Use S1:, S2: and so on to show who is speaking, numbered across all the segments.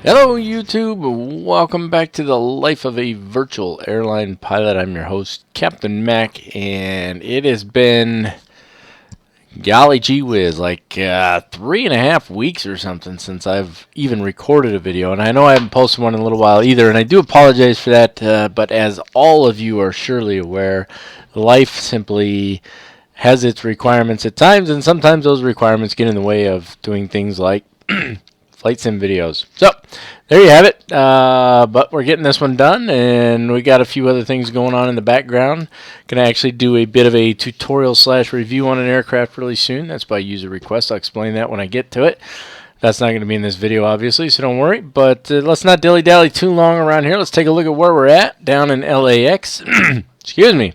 S1: Hello YouTube, welcome back to the life of a virtual airline pilot. I'm your host, Captain Mac, and it has been, golly gee whiz, like 3.5 weeks or something since I've even recorded a video. And I know I haven't posted one in a little while either, and I do apologize for that, but as all of you are surely aware, life simply has its requirements at times, and sometimes those requirements get in the way of doing things like flight sim videos. So there you have it, but we're getting this one done, and we got a few other things going on in the background. Gonna actually do a bit of a tutorial / review on an aircraft really soon. That's by user request. I'll explain that when I get to it. That's not going to be in this video, obviously, so don't worry. But let's not dilly-dally too long around here. Let's take a look at where we're at down in LAX. Excuse me.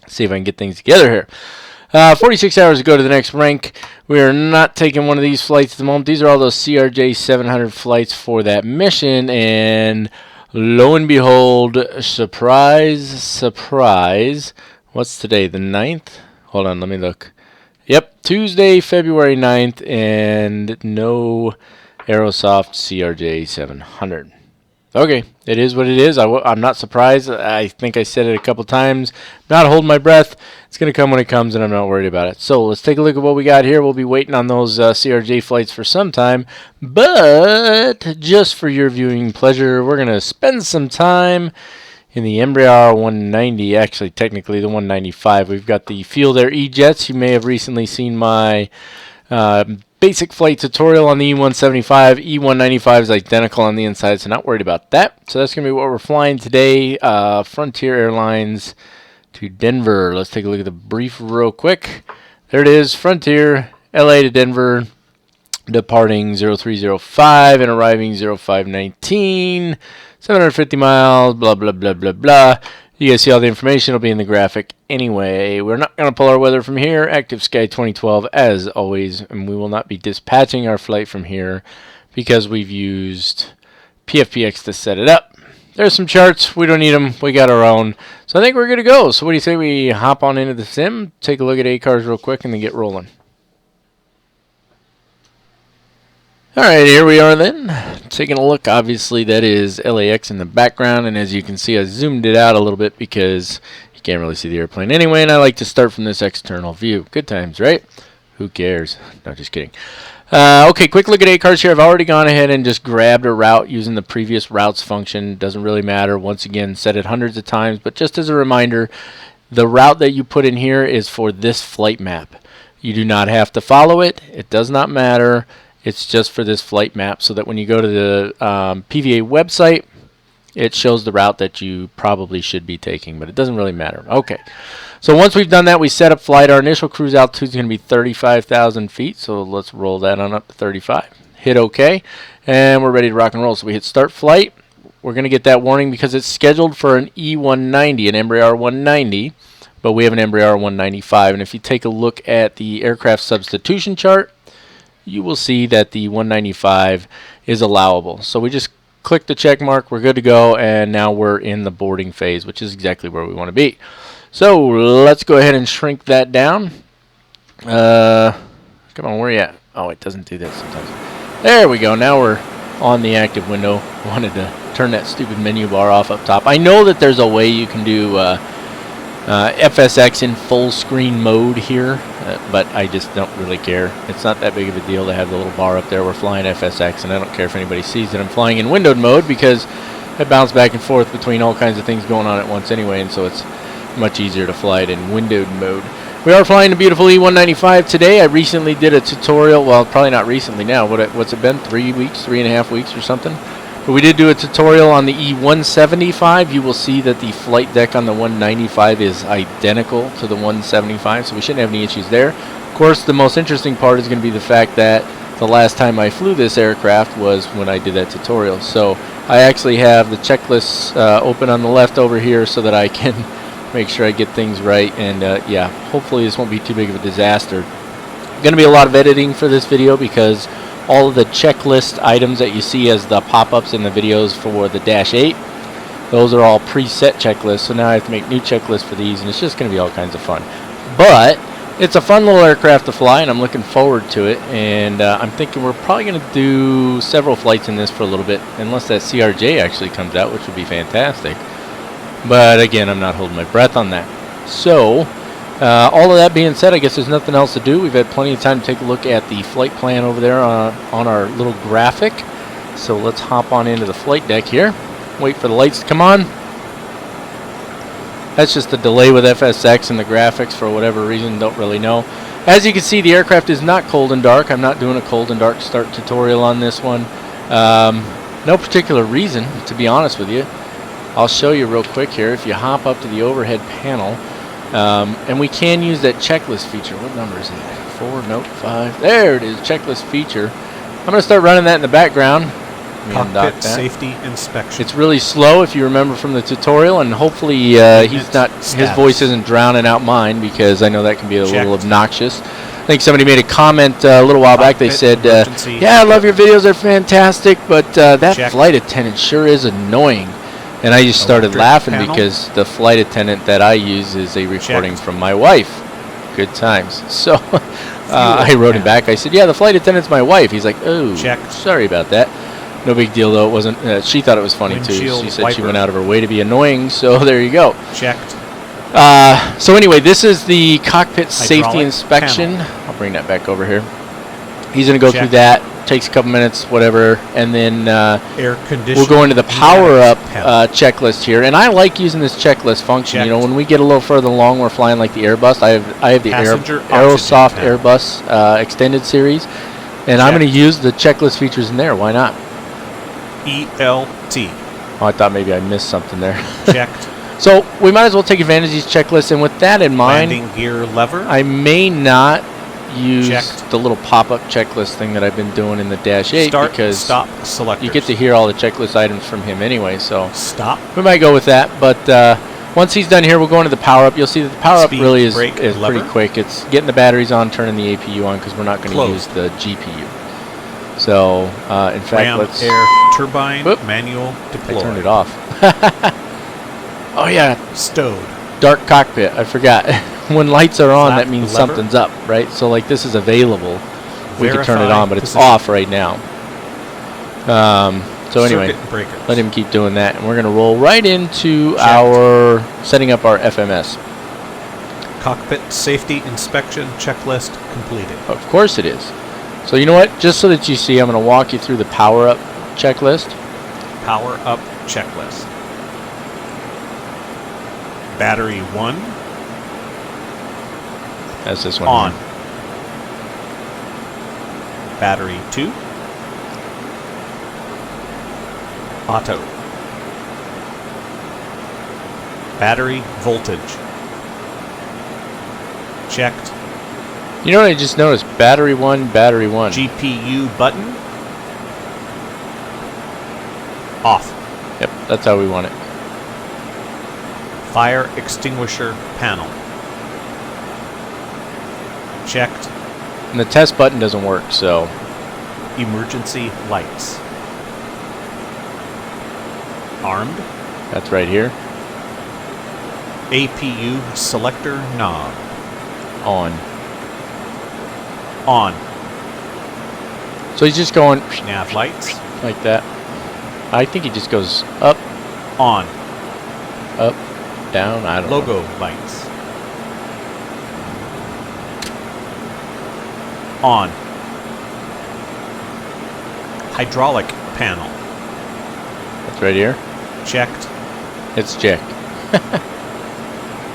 S1: See if I can get things together here. 46 hours to go to the next rank. We are not taking one of these flights at the moment. These are all those CRJ 700 flights for that mission. And lo and behold, surprise, surprise. What's today, the 9th? Hold on, let me look. Yep, Tuesday, February 9th, and no Aerosoft CRJ 700. Okay, it is what it is. I'm not surprised. I think I said it a couple times. Not holding my breath. It's going to come when it comes, and I'm not worried about it. So let's take a look at what we got here. We'll be waiting on those CRJ flights for some time. But just for your viewing pleasure, we're going to spend some time in the Embraer 190. Actually, technically the 195. We've got the Field Air E-Jets. You may have recently seen my basic flight tutorial on the E175. E195 is identical on the inside, so not worried about that. So that's going to be what we're flying today. Frontier Airlines to Denver. Let's take a look at the brief real quick. There it is, Frontier, LA to Denver, departing 0305 and arriving 0519, 750 miles, blah, blah, blah, blah, blah. You guys see all the information. It'll be in the graphic anyway. We're not going to pull our weather from here. Active Sky 2012 as always, and we will not be dispatching our flight from here because we've used PFPX to set it up. There's some charts. We don't need them. We got our own. So I think we're good to go. So what do you say we hop on into the sim, take a look at ACARS real quick, and then get rolling. Alright, here we are then. Taking a look, obviously that is LAX in the background, and as you can see I zoomed it out a little bit because you can't really see the airplane anyway, and I like to start from this external view. Good times, right? Who cares? No, just kidding. Okay, quick look at ACARS here. I've already gone ahead and just grabbed a route using the previous routes function. Doesn't really matter. Once again, said it hundreds of times, but just as a reminder, the route that you put in here is for this flight map. You do not have to follow it. It does not matter. It's just for this flight map so that when you go to the PVA website, it shows the route that you probably should be taking, but it doesn't really matter. Okay, so once we've done that, we set up flight. Our initial cruise altitude is going to be 35,000 feet, so let's roll that on up to 35. Hit OK, and we're ready to rock and roll. So we hit start flight. We're going to get that warning because it's scheduled for an E190, an Embraer 190, but we have an Embraer 195. And if you take a look at the aircraft substitution chart, you will see that the 195 is allowable. So we just click the check mark, we're good to go, and now we're in the boarding phase, which is exactly where we want to be. So let's go ahead and shrink that down. Come on, where are you at? Oh, it doesn't do that sometimes. There we go. Now we're on the active window. Wanted to turn that stupid menu bar off up top. I know that there's a way you can do FSX in full screen mode here, but I just don't really care. It's not that big of a deal to have the little bar up there. We're flying FSX, and I don't care if anybody sees that I'm flying in windowed mode because I bounce back and forth between all kinds of things going on at once anyway, and so it's much easier to fly it in windowed mode. We are flying a beautiful E195 today. I recently did a tutorial, well, probably not recently now. What's it been? 3 weeks, 3.5 weeks or something? But we did do a tutorial on the E175. You will see that the flight deck on the 195 is identical to the 175, so we shouldn't have any issues there. Of course, the most interesting part is going to be the fact that the last time I flew this aircraft was when I did that tutorial. So I actually have the checklists open on the left over here so that I can make sure I get things right. And yeah, hopefully this won't be too big of a disaster. Going to be a lot of editing for this video because all of the checklist items that you see as the pop-ups in the videos for the Dash 8, those are all preset checklists, so now I have to make new checklists for these, and it's just going to be all kinds of fun. But it's a fun little aircraft to fly, and I'm looking forward to it. And I'm thinking we're probably going to do several flights in this for a little bit, unless that CRJ actually comes out, which would be fantastic. But again, I'm not holding my breath on that. So, all of that being said, I guess there's nothing else to do. We've had plenty of time to take a look at the flight plan over there on our little graphic. So let's hop on into the flight deck here. Wait for the lights to come on. That's just a delay with FSX and the graphics for whatever reason, don't really know. As you can see, the aircraft is not cold and dark. I'm not doing a cold and dark start tutorial on this one. No particular reason, to be honest with you. I'll show you real quick here. If you hop up to the overhead panel, and we can use that checklist feature. What number is it? 4, note 5. There it is, checklist feature. I'm going to start running that in the background.
S2: Cockpit safety inspection.
S1: It's really slow, if you remember from the tutorial, and hopefully his voice isn't drowning out mine, because I know that can be a little obnoxious. I think somebody made a comment a little while back. They said, yeah, I love your videos, they're fantastic, but that flight attendant sure is annoying. And I just started laughing because the flight attendant that I use is a recording from my wife. Good times. So I wrote him back. I said, yeah, the flight attendant's my wife. He's like, oh, sorry about that. No big deal, though. It wasn't. She thought it was funny, too. She said she went out of her way to be annoying, so there you go.
S2: Checked.
S1: So anyway, this is the cockpit safety inspection. I'll bring that back over here. He's going to go through that. Takes a couple minutes, whatever, and then we'll go into the power-up checklist here. And I like using this checklist function. You know, when we get a little further along, we're flying like the Airbus. I have the Aerosoft Airbus extended series, and I'm going to use the checklist features in there. Why not?
S2: ELT.
S1: Oh, I thought maybe I missed something there.
S2: Checked.
S1: So we might as well take advantage of these checklists, and with that in mind,
S2: landing gear lever.
S1: I may not use the little pop-up checklist thing that I've been doing in the Dash 8 because
S2: stop selectors.
S1: You get to hear all the checklist items from him anyway, so
S2: stop.
S1: We might go with that, but once he's done here, we'll go into the power-up. You'll see that the power-up really is pretty quick. It's getting the batteries on, turning the APU on, because we're not going to use the GPU. So, in fact, let's...
S2: air turbine, manual deploy.
S1: I turned it off. Oh, yeah.
S2: Stowed.
S1: Dark cockpit, I forgot. When lights are on, that means something's up, right? So, like, this is available. We can turn it on, but it's off right now. So anyway, let him keep doing that, and we're going to roll right into our setting up our FMS.
S2: Cockpit safety inspection checklist completed.
S1: Of course it is. So you know what? Just so that you see, I'm going to walk you through the power-up checklist.
S2: Power-up checklist. Battery 1.
S1: That's this one.
S2: On. Battery 2. Auto. Battery voltage. Checked.
S1: You know what I just noticed? Battery 1, battery 1.
S2: GPU button. Off.
S1: Yep, that's how we want it.
S2: Fire extinguisher panel. Checked.
S1: And the test button doesn't work, so...
S2: Emergency lights. Armed.
S1: That's right here.
S2: APU selector knob.
S1: On.
S2: On.
S1: So he's just going...
S2: Nav lights.
S1: Like that. I think he just goes up.
S2: On.
S1: Up. Down. I don't know.
S2: Logo lights. On. Hydraulic panel.
S1: That's right here.
S2: Checked.
S1: It's checked.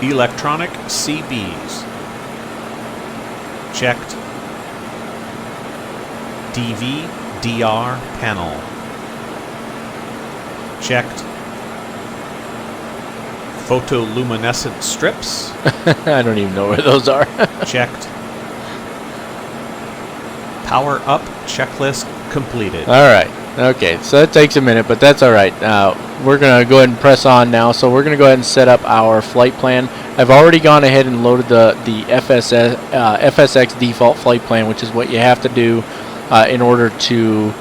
S2: Electronic CBs. Checked. DV/DR panel. Checked. Photoluminescent strips.
S1: I don't even know where those are.
S2: Checked. Power up checklist completed.
S1: All right. Okay, so that takes a minute, but that's all right. We're going to go ahead and press on now. So we're going to go ahead and set up our flight plan. I've already gone ahead and loaded the FSX default flight plan, which is what you have to do in order to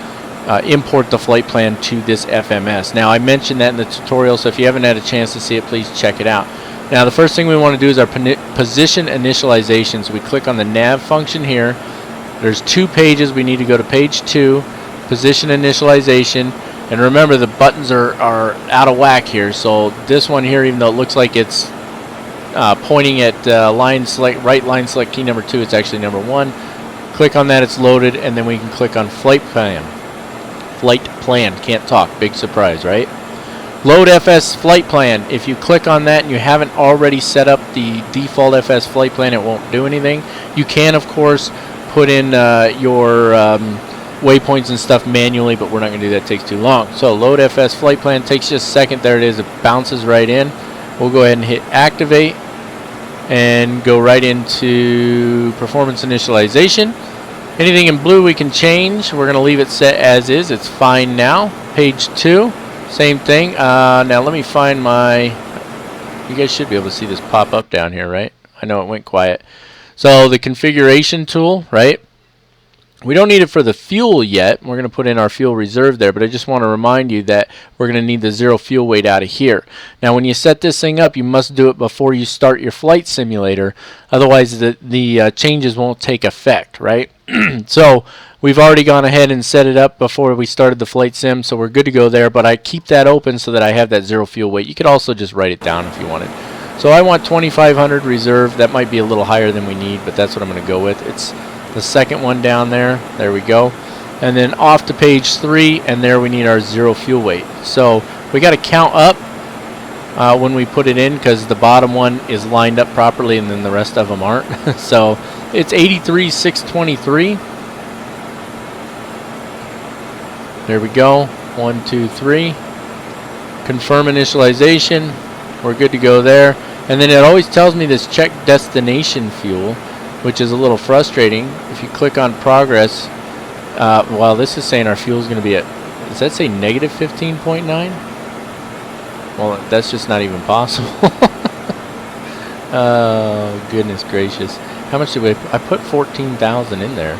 S1: import the flight plan to this FMS. Now, I mentioned that in the tutorial, so if you haven't had a chance to see it, please check it out. Now the first thing we want to do is our position initialization. So we click on the nav function here. There's 2 pages. We need to go to page 2, position initialization. And remember, the buttons are out of whack here. So this one here, even though it looks like it's pointing at right line select key number 2, it's actually number 1. Click on that, it's loaded, and then we can click on flight plan. Flight plan, can't talk, big surprise, right? Load FS flight plan. If you click on that and you haven't already set up the default FS flight plan, it won't do anything. You can, of course, put in your waypoints and stuff manually, but we're not going to do that. It takes too long. So load FS flight plan takes just a second. There it is. It bounces right in. We'll go ahead and hit activate and go right into performance initialization. Anything in blue we can change. We're going to leave it set as is. It's fine now. Page 2, same thing. Now let me find my... You guys should be able to see this pop up down here, right? I know it went quiet. So the configuration tool, right? We don't need it for the fuel yet. We're going to put in our fuel reserve there, but I just want to remind you that we're going to need the 0 fuel weight out of here. Now when you set this thing up, you must do it before you start your flight simulator. Otherwise the changes won't take effect, right? So we've already gone ahead and set it up before we started the flight sim, so we're good to go there, but I keep that open so that I have that 0 fuel weight. You could also just write it down if you wanted. So I want 2,500 reserve. That might be a little higher than we need, but that's what I'm going to go with. It's the second one down there. There we go. And then off to page 3, and there we need our 0 fuel weight. So we got to count up when we put it in, because the bottom one is lined up properly and then the rest of them aren't. So it's 83,623. There we go. 1, 2, 3. Confirm initialization. We're good to go there. And then it always tells me this check destination fuel, which is a little frustrating. If you click on progress, well, this is saying our fuel is going to be at, does that say negative 15.9? Well, that's just not even possible. Oh, goodness gracious. How much did I put 14,000 in there.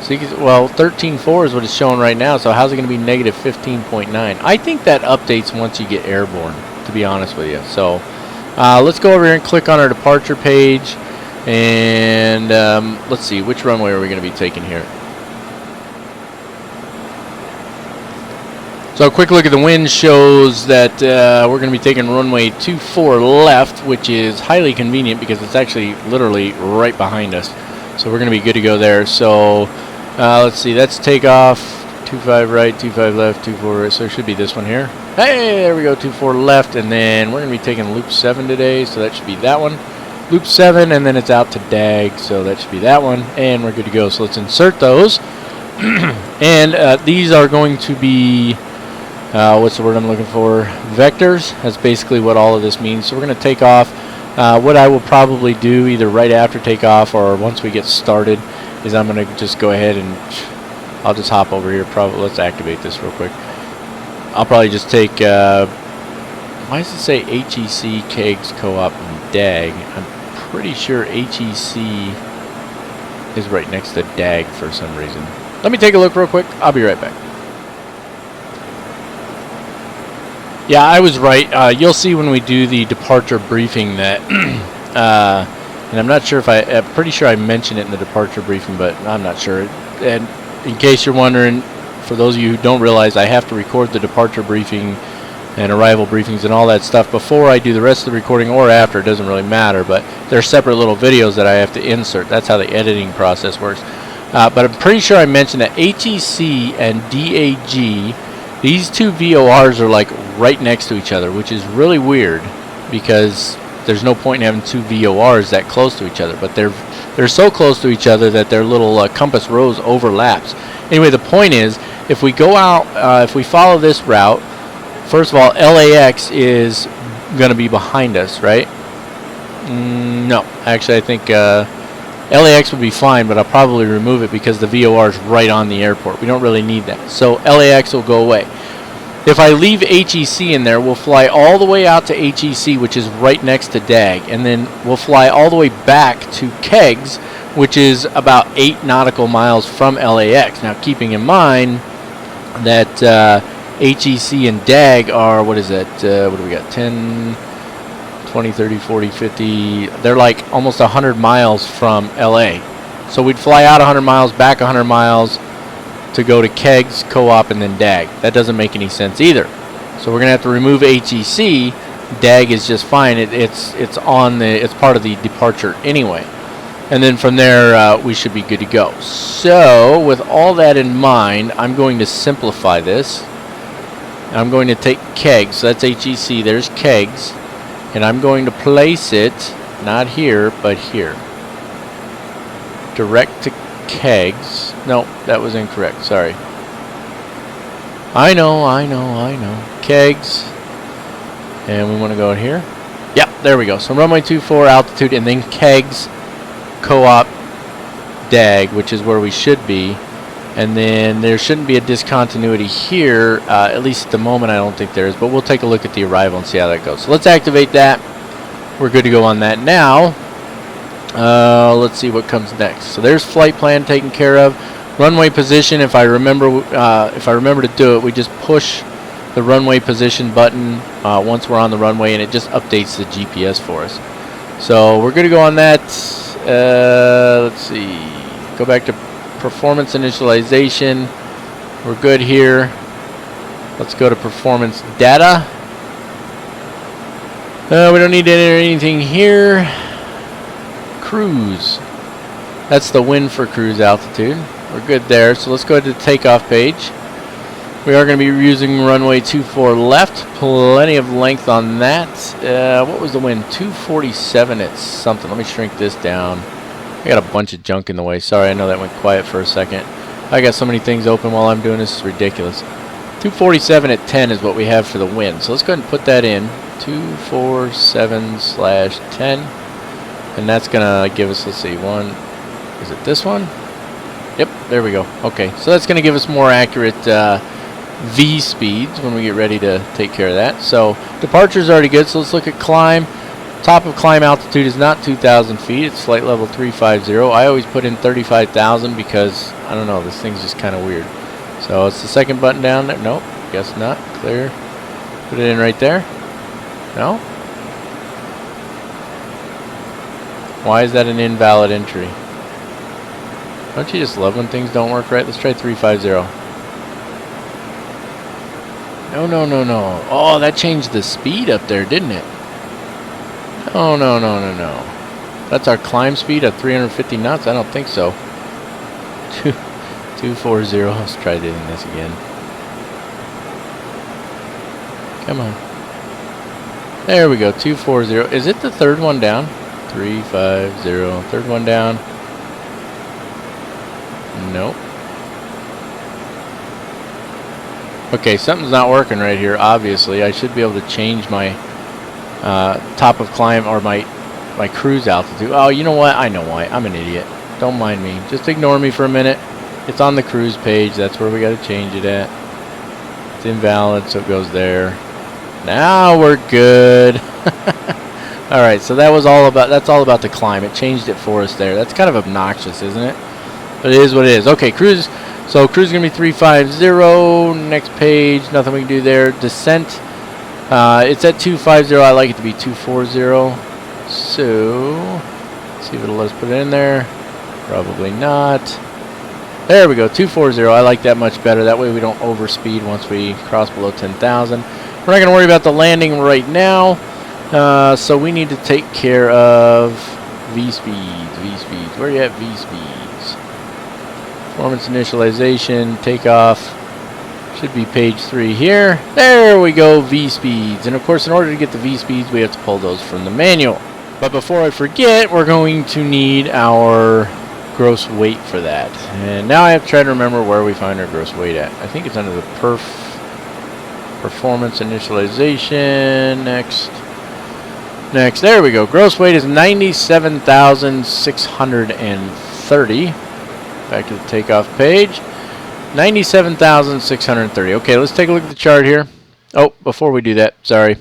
S1: So you can, well, 13.4 is what it's showing right now, so how's it going to be negative 15.9? I think that updates once you get airborne, to be honest with you. So let's go over here and click on our departure page. And let's see, which runway are we going to be taking here? So a quick look at the wind shows that we're going to be taking runway 24 left, which is highly convenient because it's actually literally right behind us. So we're going to be good to go there. So let's see, that's takeoff, 25 right, 25 left, 24 right, so it should be this one here. Hey, there we go, 24 left, and then we're going to be taking loop 7 today, so that should be that one. Loop 7, and then it's out to DAG, so that should be that one, and we're good to go. So let's insert those. And these are going to be, what's the word I'm looking for? Vectors. That's basically what all of this means. So we're going to take off. What I will probably do either right after takeoff or once we get started is I'm going to just go ahead and I'll just hop over here. Probably let's activate this real quick. I'll probably just take, why does it say HEC, kegs, co-op, and DAG? I'm pretty sure HEC is right next to DAG for some reason. Let me take a look real quick. I'll be right back. Yeah, I was right. You'll see when we do the departure briefing that, and I'm not sure if I'm pretty sure I mentioned it in the departure briefing, but I'm not sure. And in case you're wondering, for those of you who don't realize, I have to record the departure briefing and arrival briefings and all that stuff before I do the rest of the recording or after. It doesn't really matter, but they're separate little videos that I have to insert. That's how the editing process works. But I'm pretty sure I mentioned that HEC and DAG, these two VORs are like right next to each other, which is really weird because there's no point in having two VORs that close to each other, but they're so close to each other that their little compass rose overlaps. Anyway, the point is, if we go out, if we follow this route, first of all, LAX is going to be behind us, right? No, actually I think LAX would be fine, but I'll probably remove it because the VOR is right on the airport. We don't really need that. So LAX will go away. If I leave HEC in there, we'll fly all the way out to HEC, which is right next to DAG, and then we'll fly all the way back to kegs, which is about 8 nautical miles from LAX. Now, keeping in mind that HEC and DAG are, what is that? What do we got? 10, 20, 30, 40, 50. They're like almost 100 miles from LA. So we'd fly out 100 miles, back 100 miles to go to Kegs, Co-op, and then DAG. That doesn't make any sense either. So we're going to have to remove HEC. DAG is just fine. It's part of the departure anyway. And then from there, we should be good to go. So with all that in mind, I'm going to simplify this. I'm going to take Kegs. So that's HEC. There's Kegs. And I'm going to place it, not here, but here. Direct to Kegs. No, that was incorrect. Sorry. I know. Kegs. And we want to go here. Yep, there we go. So runway 24, altitude, and then Kegs, Co-op, DAG, which is where we should be. And then there shouldn't be a discontinuity here, at least at the moment I don't think there is, but we'll take a look at the arrival and see how that goes. So let's activate that. We're good to go on that now. Let's see what comes next. So there's flight plan taken care of. Runway position, if I remember to do it, we just push the runway position button once we're on the runway, and it just updates the GPS for us. So we're good to go on that. Let's see. Go back to performance initialization. We're good here. Let's go to performance data. We don't need to enter anything here. Cruise. That's the wind for cruise altitude. We're good there. So let's go to the takeoff page. We are going to be using runway 24 left. Plenty of length on that. What was the wind? 247 at something. Let me shrink this down. I got a bunch of junk in the way. Sorry, I know that went quiet for a second. I got so many things open while I'm doing this. It's ridiculous. 247 at 10 is what we have for the wind. So let's go ahead and put that in. 247/10. And that's going to give us, let's see, one. Is it this one? Yep, there we go. Okay, so that's going to give us more accurate V speeds when we get ready to take care of that. So departure is already good, so let's look at climb. Top of climb altitude is not 2,000 feet. It's flight level 350. I always put in 35,000 because, I don't know, this thing's just kind of weird. So it's the second button down there. Nope, guess not. Clear. Put it in right there. No? Why is that an invalid entry? Don't you just love when things don't work right? Let's try 350. No. Oh, that changed the speed up there, didn't it? Oh, no. That's our climb speed at 350 knots? I don't think so. 240. Let's try doing this again. Come on. There we go, 240. Is it the third one down? 350. Third one down. Nope. Okay, something's not working right here, obviously. I should be able to change my top of climb or my cruise altitude. Oh, you know what? I know why. I'm an idiot. Don't mind me. Just ignore me for a minute. It's on the cruise page. That's where we got to change it at. It's invalid, so it goes there. Now we're good. All right, so that's all about the climb. It changed it for us there. That's kind of obnoxious, isn't it? But it is what it is. Okay, cruise. So cruise is going to be 350. Next page, nothing we can do there. Descent. It's at 250. I like it to be 240. So, let's see if it'll let us put it in there. Probably not. There we go, 240. I like that much better. That way we don't overspeed once we cross below 10,000. We're not going to worry about the landing right now. So we need to take care of V-speeds. Where are you at, V-speeds? Performance initialization, takeoff. Should be page 3 here. There we go, V-speeds. And of course, in order to get the V-speeds, we have to pull those from the manual. But before I forget, we're going to need our gross weight for that. And now I have to try to remember where we find our gross weight at. I think it's under the performance initialization. Next, there we go. Gross weight is 97,630. Back to the takeoff page. 97,630. Okay, let's take a look at the chart here. Oh, before we do that, sorry.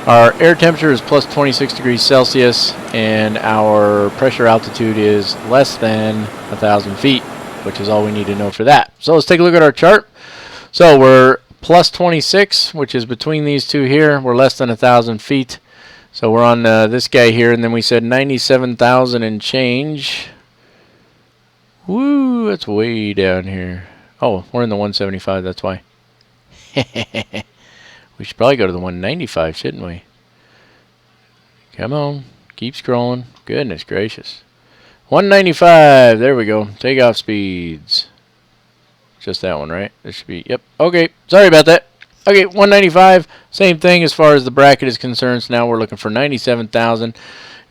S1: Our air temperature is plus 26 degrees Celsius, and our pressure altitude is less than 1,000 feet, which is all we need to know for that. So let's take a look at our chart. So we're plus 26, which is between these two here. We're less than 1,000 feet. So we're on this guy here, and then we said 97,000 and change. Woo, that's way down here. Oh, we're in the 175, that's why. We should probably go to the 195, shouldn't we? Come on, keep scrolling. Goodness gracious. 195, there we go. Takeoff speeds. Just that one, right? This should be, yep. Okay, sorry about that. Okay, 195, same thing as far as the bracket is concerned. So now we're looking for 97,000.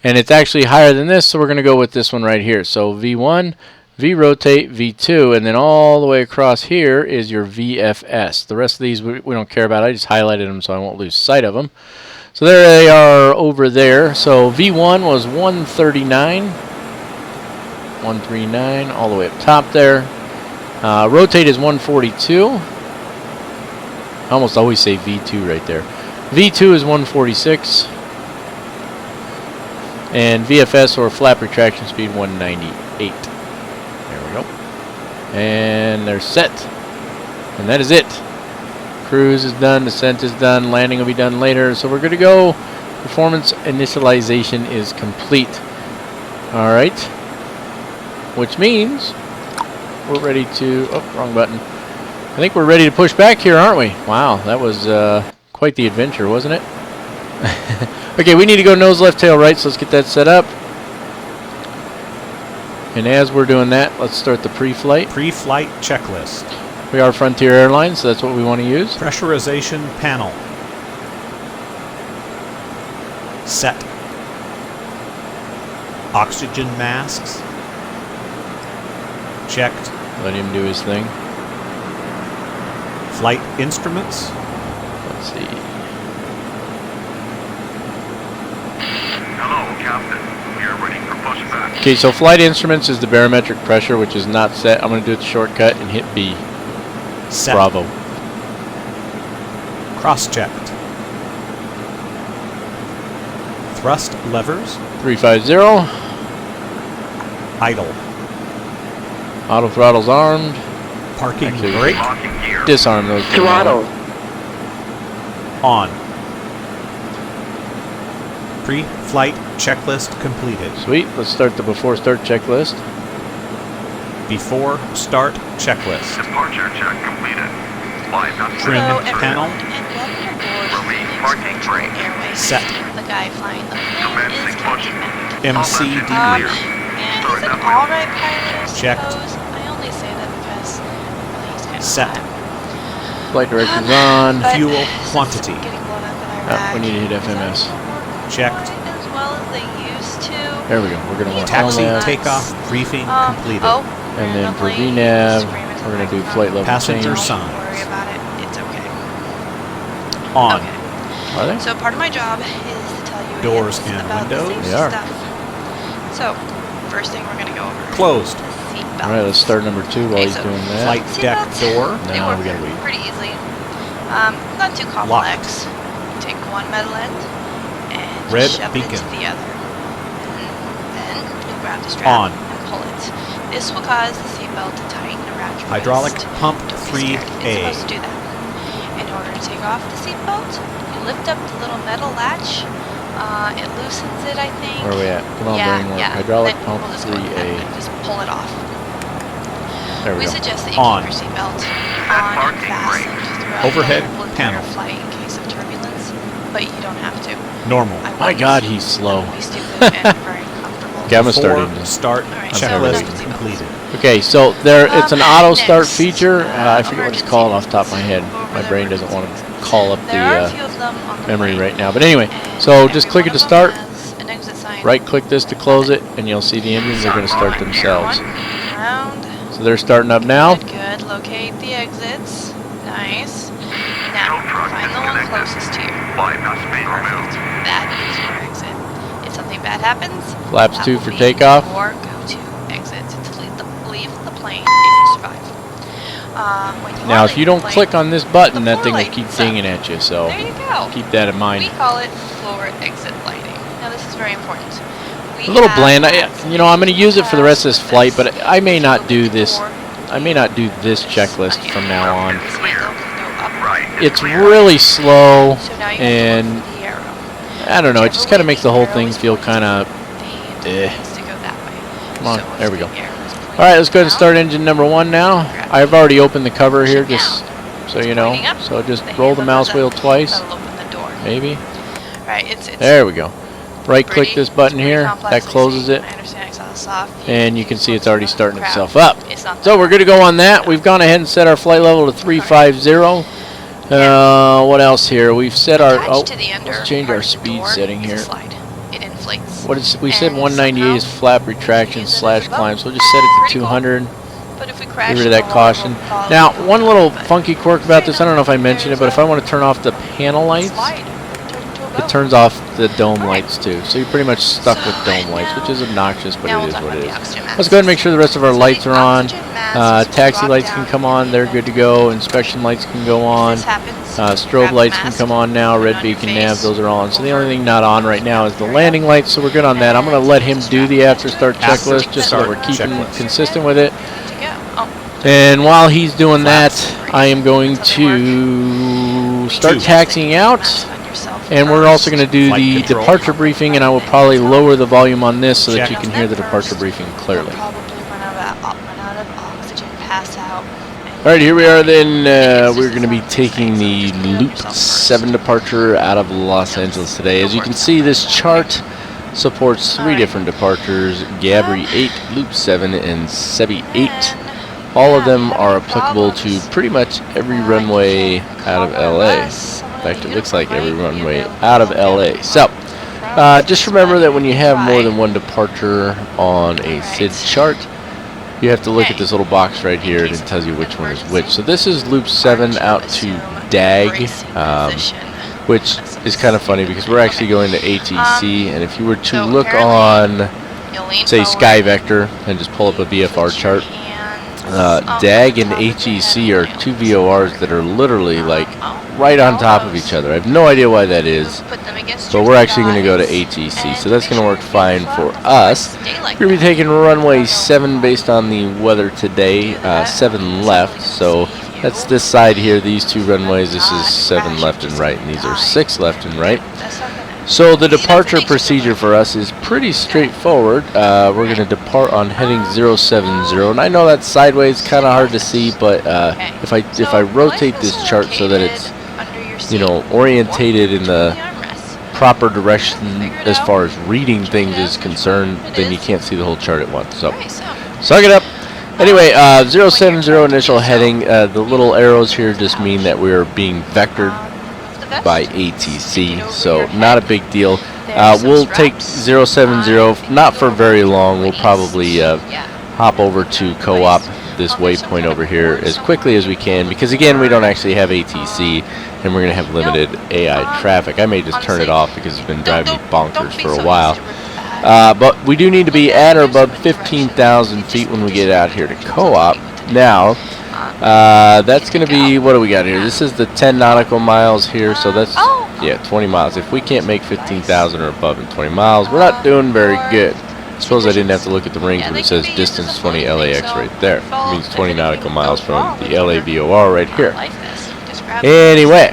S1: And it's actually higher than this, so we're going to go with this one right here. So V1, V rotate, V2, and then all the way across here is your VFS. The rest of these we don't care about. I just highlighted them so I won't lose sight of them. So there they are over there. So V1 was 139. 139 all the way up top there. Rotate is 142. I almost always say V2 right there. V2 is 146. And VFS, or flap retraction speed, 198. There we go. And they're set. And that is it. Cruise is done, descent is done, landing will be done later. So we're good to go. Performance initialization is complete. Alright. Which means we're ready to... Oh, wrong button. I think we're ready to push back here, aren't we? Wow, that was quite the adventure, wasn't it? Okay, we need to go nose left, tail right, so let's get that set up. And as we're doing that, let's start the pre-flight.
S2: Pre-flight checklist.
S1: We are Frontier Airlines, so that's what we want to use.
S2: Pressurization panel. Set. Oxygen masks. Checked.
S1: Let him do his thing.
S2: Flight instruments.
S1: Let's see.
S3: Hello, Captain. We are ready for pushback.
S1: Okay, so flight instruments is the barometric pressure, which is not set. I'm going to do it the shortcut and hit B.
S2: Set.
S1: Bravo.
S2: Cross-checked. Thrust levers.
S1: 350.
S2: Idle.
S1: Auto throttle's armed.
S2: Parking
S1: Actually,
S2: brake.
S3: Locking gear.
S1: Disarm those.
S4: Throttle.
S2: On. Pre-flight checklist completed.
S1: Sweet. Let's start the before start checklist.
S2: Before start checklist.
S3: Departure check completed. Flight
S2: Trim
S5: Hello,
S2: panel.
S5: everyone, and welcome aboard
S3: Release
S5: the
S3: parking brake.
S5: Airways.
S2: Set.
S5: The guy flying the plane
S3: Commencing
S5: is
S3: push.
S5: Captain Mac.
S2: MCD.
S3: Clear.
S5: Yeah,
S3: Start
S5: he's an
S3: that wheel.
S5: alright pilot, I
S2: Checked.
S5: suppose. I only say that because well, he's kind of
S2: Set.
S5: hot.
S1: Flight director's on.
S5: But
S2: Fuel
S5: since
S2: quantity.
S5: it's getting blown up in
S1: Oh,
S5: Iraq,
S1: we need to hit
S5: is that
S1: FMS.
S5: working
S2: Checked.
S5: quite as well as they used to.
S1: There we go. We're going to want
S2: Taxi
S1: LNAV.
S2: takeoff briefing completed.
S5: Oh,
S1: And then for
S5: randomly
S1: VNAV,
S5: screaming to
S1: we're going to
S5: the
S1: do flight level
S2: Passenger
S1: change.
S2: sign.
S5: Don't worry about it. It's okay.
S2: On.
S5: Okay.
S1: Are they?
S5: So part of my job is to tell you
S2: Doors
S5: hints
S2: and
S5: about the
S2: windows.
S5: safety
S1: They are.
S5: stuff. So first thing we're gonna go over
S2: Closed.
S5: is the seat belts.
S1: All right, let's start number 2 while
S5: Okay,
S1: he's
S5: so
S1: doing that.
S2: Flight
S5: Seat
S2: deck
S5: belts,
S2: door.
S5: They
S1: No,
S5: work
S1: we gotta wait.
S5: pretty easily. Not too complex. You take one metal end and
S2: Red
S5: shove
S2: beacon.
S5: it into the other. And then you grab the strap
S2: On.
S5: and pull it. This will cause the seatbelt to tighten around your
S2: Hydraulic
S5: waist.
S2: pump
S5: Don't be scared.
S2: 3A.
S5: It's supposed to do that. In order to take off the seatbelt, you lift up the little metal latch. It loosens it, I think.
S1: Where are we at? Come on,
S5: yeah,
S1: brain work.
S5: yeah.
S1: Hydraulic
S5: Then
S1: pump
S5: we'll just go with that
S1: 3A.
S5: and just pull it off.
S1: There we
S5: We
S1: go.
S5: suggest that you
S2: On.
S5: keep your seatbelt on and
S3: parking
S5: fastened throughout
S2: Overhead
S5: the whole entire
S2: panel.
S5: flight in case of turbulence, but you don't have to.
S2: Normal.
S5: I
S1: My
S5: wouldn't.
S1: God, he's slow.
S5: That would be stupid and very uncomfortable.
S1: Okay, I'm gonna start
S2: Before
S1: him.
S2: start
S5: Alright,
S1: so
S2: checklist
S5: we're done.
S2: completed.
S1: Okay, so there, it's an auto start
S5: next,
S1: feature. I forget what it's
S5: emergency
S1: called off the top of my head.
S5: over
S1: My
S5: the
S1: brain doesn't want
S5: emergency
S1: to call up
S5: There are a
S1: the
S5: few of them on the
S1: memory
S5: plane,
S1: right now. But anyway,
S5: and
S1: so just
S5: every
S1: click it
S5: one
S1: to
S5: of them
S1: start.
S5: has an exit sign.
S1: Right click this to close it, and you'll see the engines are going to start themselves.
S5: Round.
S1: So they're starting up now.
S5: Good, good. Locate the exits. Nice.
S3: Tow
S5: Now,
S3: truck
S5: find the one
S3: disconnected.
S5: closest to you.
S3: Bypass main removed.
S5: That is your exit. If something bad happens,
S1: Flaps
S5: that
S1: 2
S5: will
S1: for
S5: be
S1: takeoff.
S5: Your go-to exit to leave the plane if you survive. When you
S1: Now,
S5: are
S1: if you
S5: leaving
S1: don't
S5: the
S1: click
S5: plane,
S1: on this button,
S5: the
S1: that thing will
S5: floor
S1: keep
S5: lights up.
S1: dinging at you. So
S5: There you go.
S1: keep that in
S5: We
S1: mind.
S5: call it floor exit lighting. Now, this is very important. We
S1: A little
S5: have
S1: bland.
S5: lights.
S1: You know, I'm going to use it for the rest of this
S5: Have
S1: flight, but I may
S5: this
S1: not do this.
S5: before
S1: I may not do this checklist from now on.
S5: this handle can go up.
S3: Right.
S1: It's
S3: clear.
S1: really slow,
S5: So now you have to
S1: and
S5: look for the arrow.
S1: I don't know. It just kind of makes the whole thing feel kind of.
S5: The handle needs to go that way.
S1: Come on,
S5: So
S1: there we go.
S5: the air is pointing
S1: All right, let's go ahead and
S5: down.
S1: start engine number 1 now. I've already opened the cover here, just so you know.
S5: Pointing up.
S1: So just
S5: The
S1: roll the
S5: handle
S1: mouse
S5: does
S1: wheel
S5: that.
S1: twice,
S5: That'll open the door.
S1: maybe.
S5: Right, it's
S1: There we go. Right click
S5: pretty-
S1: this button
S5: it's pretty
S1: here.
S5: complex,
S1: That closes
S5: I
S1: it.
S5: understand exhaust off.
S1: And you can see it's already starting
S5: Crap.
S1: itself up.
S5: It's not
S1: So
S5: that
S1: we're good to go on that. We've gone ahead and set our flight level to 350. What else here? We've set our.
S5: Attached
S1: Oh,
S5: to the under
S1: let's change
S5: part
S1: our
S5: of the
S1: speed
S5: door
S1: setting
S5: is a
S1: here.
S5: slide. It inflates.
S1: What is we said?
S5: And
S1: 198 is
S5: somehow
S1: flap retraction
S5: use it as
S1: slash
S5: a boat.
S1: climb. So we'll just set it to
S5: Pretty cool.
S1: 200.
S5: But if we crash
S1: Get rid of
S5: into
S1: that
S5: a wall,
S1: caution.
S5: we'll fall
S1: Now,
S5: over.
S1: one little
S5: But
S1: funky quirk about this, I don't know if I mentioned it, but if I want to turn off the panel lights,
S5: slide, turn into a
S1: it
S5: boat.
S1: turns off the dome lights too. So you're pretty much stuck with dome lights,
S5: now-
S1: which is obnoxious, but
S5: now
S1: it
S5: we'll
S1: is
S5: talk
S1: what
S5: about
S1: it
S5: the
S1: is.
S5: oxygen
S1: Let's go ahead and make
S5: masks.
S1: sure the rest of our
S5: So
S1: lights
S5: the
S1: are on.
S5: oxygen masks will
S1: Taxi
S5: drop
S1: lights
S5: down
S1: can come on,
S5: in
S1: they're
S5: the-
S1: good to go. Inspection lights can go on.
S5: This happens,
S1: Strobe
S5: grab the
S1: lights can
S5: mask,
S1: come on now.
S5: put it
S1: Red
S5: on your
S1: beacon
S5: face,
S1: nav, those are on. So the only
S5: over
S1: thing not on right now is the landing lights, so we're good on that. I'm going to let him do the after start
S2: After
S1: checklist just so that we're
S2: start
S1: keeping
S2: checklist.
S1: consistent with it.
S5: Good to go. Oh,
S1: And while he's doing that,
S2: Flaps.
S1: I am going to start
S2: Two.
S1: taxiing out.
S5: mask on yourself
S1: And we're also going to do
S2: Flight
S1: the
S2: control.
S1: departure briefing, and I will probably lower the volume on this so that
S2: Check.
S1: you can hear the departure briefing clearly.
S5: We'll probably run out of oxygen, pass out.
S1: All right, here we are then. We're going to be taking the Loop 7 departure out of Los Angeles today. As you can see, this chart supports 3 different departures, Gabri 8, Loop 7, and Sebi 8. All of them are applicable to pretty much every runway out of LA. In fact, it looks like every runway out of LA. So, just remember that when you have more than one departure on a SID chart, you have to look at this little box right here and it tells you which one is which. So this is Loop 7 out to DAG, which is kind of funny because we're actually going to ATC, and if you were to look on, say, Sky Vector, and just pull up a VFR chart, DAG and HEC are 2 VORs that are literally like right on top of each other. I have no idea why that is, but we're actually going to go to ATC, so that's going to work fine for us. We're going to be taking runway 7 based on the weather today, 7 left, so that's this side here, these 2 runways. This is 7 left and right, and these are 6 left and right. So the departure procedure for us is pretty straightforward. We're going to depart on heading 070, and I know that's sideways, kind of hard to see, but if I rotate this chart so that it's, you know, orientated in the proper direction as far as reading things is concerned, then you can't see the whole chart at once. So suck it up. Anyway, 070 initial heading. The little arrows here just mean that we are being vectored by ATC, so not a big deal. We'll take 070, not for very long. We'll probably hop over to co-op this waypoint over here as quickly as we can, because again, we don't actually have ATC, and we're going to have limited AI traffic. I may just turn it off because it's been driving me bonkers for a while. But we do need to be at or above 15,000 feet when we get out here to co-op. Now, that's going to be, what do we got here? This is the 10 nautical miles here, so that's, yeah, 20 miles. If we can't make 15,000 or above in 20 miles, we're not doing very good. Suppose I didn't have to look at the rings when it says distance 20 LAX right there. It means 20 nautical miles from the LA VOR right here. Anyway,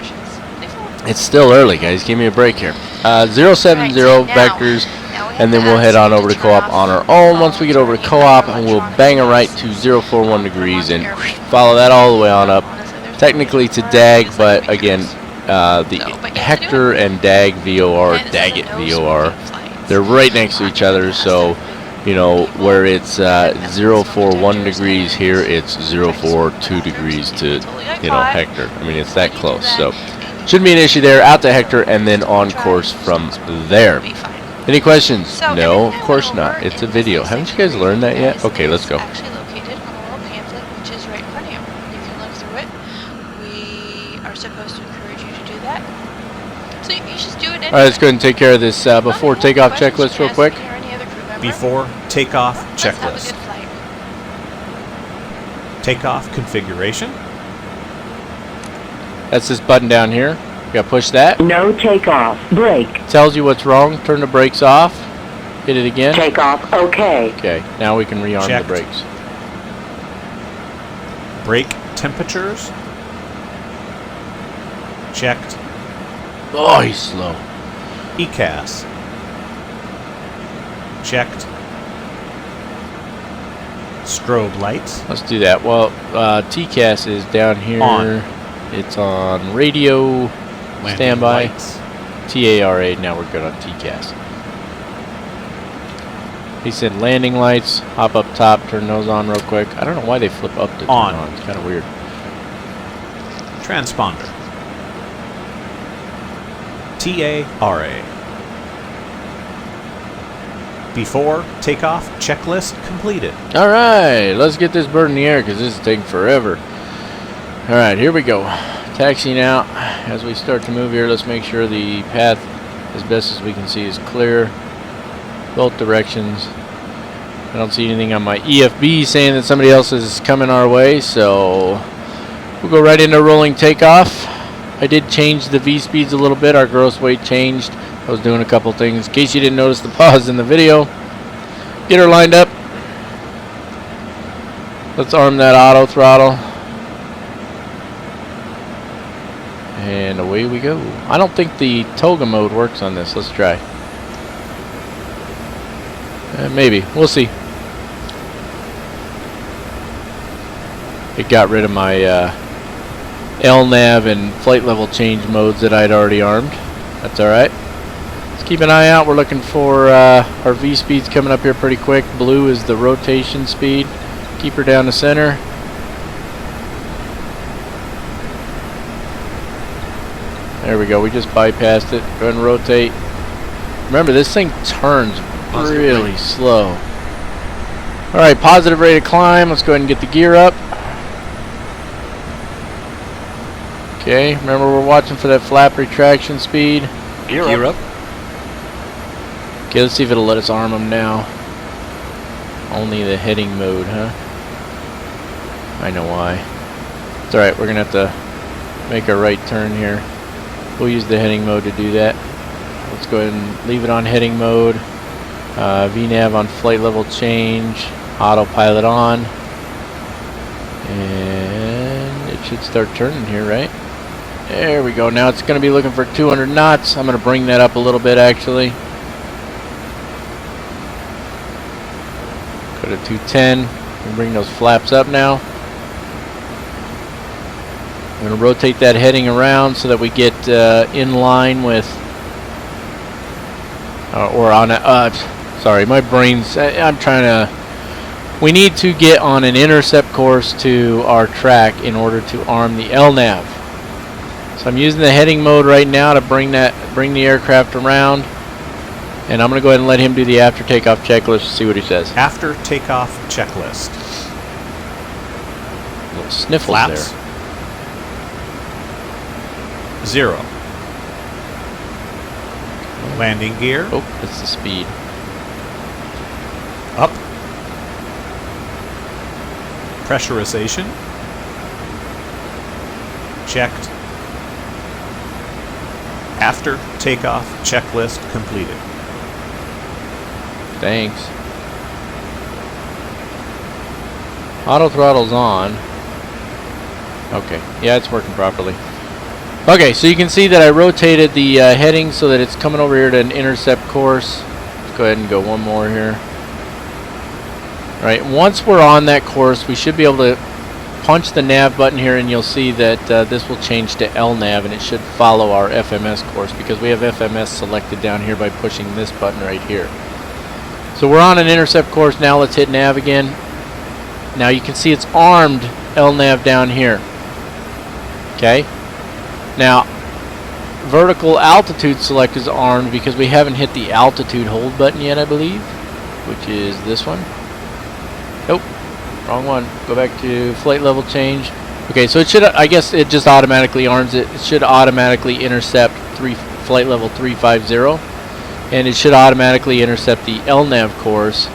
S1: it's still early, guys. Give me a break here. 070 vectors, and then we'll head on over to co-op on our own. Once we get over to co-op, and we'll bang a right to 041 degrees and follow that all the way on up. Technically to DAG, but again, the Hector and DAG VOR, Daggett VOR, they're right next to each other, so, you know, where it's 041 degrees here, it's 042 degrees to, you know, Hector. I mean, it's that close, so shouldn't be an issue there. Out to Hector, and then on course from there. Any questions? No, of course not. It's a video. Haven't you guys learned that yet? Okay, let's go.
S5: Actually located on a little pamphlet, which is right in front of you. You can look through it. We are supposed to encourage you to do that. So you should do it anyway.
S1: All right, let's go ahead and take care of this before takeoff checklist real quick.
S2: Before takeoff
S5: Let's have a
S2: checklist.
S5: good flight.
S2: Takeoff configuration.
S1: That's this button down here. You gotta push that.
S4: No takeoff. Brake.
S1: Tells you what's wrong. Turn the brakes off. Hit it again.
S4: Takeoff. Okay.
S1: Okay, now we can rearm
S2: Checked.
S1: the brakes.
S2: Brake temperatures. Checked.
S1: Oh, he's slow.
S2: ECAS. Checked. Strobe lights.
S1: Let's do that. Well, TCAS is down here.
S2: On.
S1: It's on radio.
S2: Landing
S1: Standby.
S2: lights.
S1: TARA. Now we're good on TCAS. He said landing lights. Hop up top. Turn those on real quick. I don't know why they flip up to turn on. It's kind of weird.
S2: Transponder. TARA. Before takeoff checklist completed.
S1: All right, let's get this bird in the air because this is taking forever. All right, here we go. Taxiing out. As we start to move here, let's make sure the path, as best as we can see, is clear. Both directions. I don't see anything on my EFB saying that somebody else is coming our way, so we'll go right into rolling takeoff. I did change the V speeds a little bit. Our gross weight changed. I was doing a couple things. In case you didn't notice the pause in the video, get her lined up. Let's arm that auto throttle. And away we go. I don't think the toga mode works on this. Let's try. Maybe. We'll see. It got rid of my LNAV and flight level change modes that I'd already armed. That's alright. Let's keep an eye out. We're looking for our V speeds coming up here pretty quick. Blue is the rotation speed. Keep her down the center. There we go. We just bypassed it. Go ahead and rotate. Remember, this thing turns really slow. Alright, positive rate of climb. Let's go ahead and get the gear up. Okay, remember we're watching for that flap retraction speed.
S2: Gear up.
S1: Okay, let's see if it'll let us arm them now. Only the heading mode, huh? I know why. It's alright, we're going to have to make a right turn here. We'll use the heading mode to do that. Let's go ahead and leave it on heading mode. VNAV on flight level change. Autopilot on. And it should start turning here, right? There we go. Now it's going to be looking for 200 knots. I'm going to bring that up a little bit, actually. Go to 210. And bring those flaps up now. I'm going to rotate that heading around so that we get in line with, or on a, sorry, my brain's, I'm trying to, we need to get on an intercept course to our track in order to arm the LNAV. So I'm using the heading mode right now to bring the aircraft around, and I'm going to go ahead and let him do the after takeoff checklist to see what he says.
S2: After takeoff checklist.
S1: Little sniffles
S2: Flaps.
S1: there.
S2: 0. Landing gear.
S1: Oh, that's the speed.
S2: Up. Pressurization. Checked. After takeoff checklist completed.
S1: Thanks. Auto throttle's on. Okay, yeah, it's working properly. Okay, so you can see that I rotated the heading so that it's coming over here to an intercept course. Let's go ahead and go one more here. Alright, once we're on that course, we should be able to punch the nav button here, and you'll see that this will change to LNAV, and it should follow our FMS course because we have FMS selected down here by pushing this button right here. So we're on an intercept course now. Let's hit nav again. Now you can see it's armed LNAV down here. Okay. Now, vertical altitude select is armed because we haven't hit the altitude hold button yet, I believe, which is this one. Nope, wrong one. Go back to flight level change. Okay, so it should, I guess it just automatically arms it. It should automatically intercept flight level 350, and it should automatically intercept the LNAV course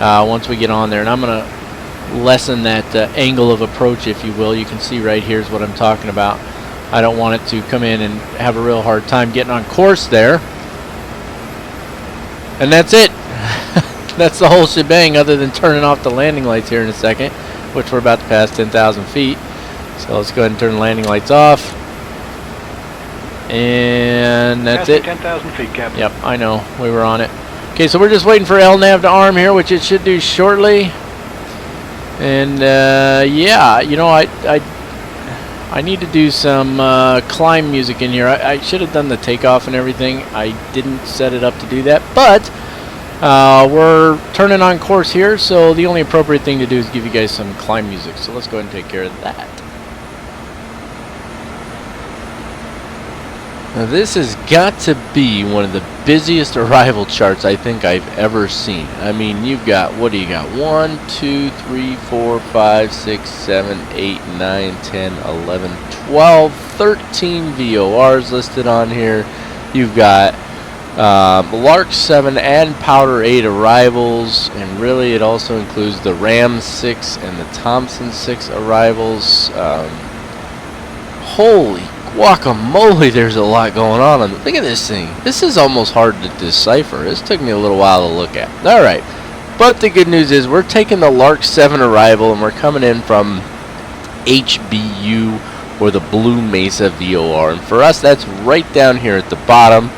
S1: once we get on there. And I'm going to lessen that angle of approach, if you will. You can see right here is what I'm talking about. I don't want it to come in and have a real hard time getting on course there. And that's it. That's the whole shebang, other than turning off the landing lights here in a second, which we're about to pass 10,000 feet. So let's go ahead and turn the landing lights off. And that's
S6: Passing
S1: it.
S6: 10,000 feet, Captain.
S1: Yep, I know. We were on it. Okay, so we're just waiting for LNAV to arm here, which it should do shortly. And yeah, you know, I need to do some climb music in here. I should have done the takeoff and everything. I didn't set it up to do that, but we're turning on course here, so the only appropriate thing to do is give you guys some climb music. So let's go ahead and take care of that. Now this has got to be one of the busiest arrival charts I think I've ever seen. I mean, you've got, what do you got? 1, 2, 3, 4, 5, 6, 7, 8, 9, 10, 11, 12, 13 VORs listed on here. You've got Lark 7 and Powder 8 arrivals, and really it also includes the Ram 6 and the Thompson 6 arrivals. Holy guacamole, there's a lot going on. Look at this thing. This is almost hard to decipher. This took me a little while to look at. Alright, but the good news is we're taking the Lark 7 arrival and we're coming in from HBU, or the Blue Mesa VOR, and for us that's right down here at the bottom.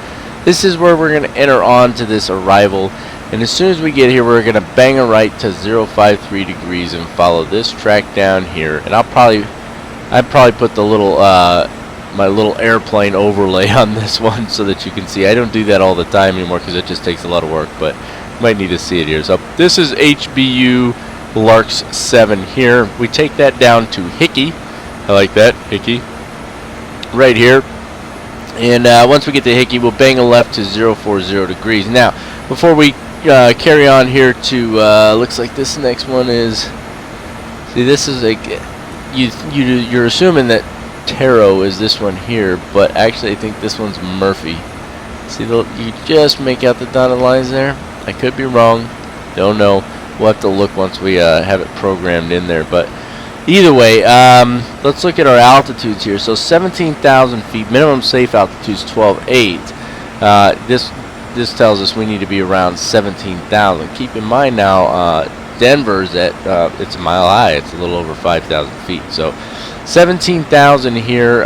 S1: This is where we're going to enter on to this arrival, and as soon as we get here we're going to bang a right to 053 degrees and follow this track down here. And I'd probably put the little my little airplane overlay on this one so that you can see. I don't do that all the time anymore because it just takes a lot of work, but you might need to see it here. So this is HBU Larks 7 here. We take that down to Hickey. I like that, Hickey. Right here. And once we get to Hickey, we'll bang a left to 040 degrees. Now, before we carry on here to, looks like this next one is, see, this is like, you're assuming that Taro is this one here, but actually I think this one's Murphy. See, you just make out the dotted lines there. I could be wrong, don't know. We'll have to look once we have it programmed in there. But either way, let's look at our altitudes here. So 17,000 feet, minimum safe altitude is 12.8. This tells us we need to be around 17,000. Keep in mind now, Denver's at it's a mile high. It's a little over 5,000 feet. So 17,000 here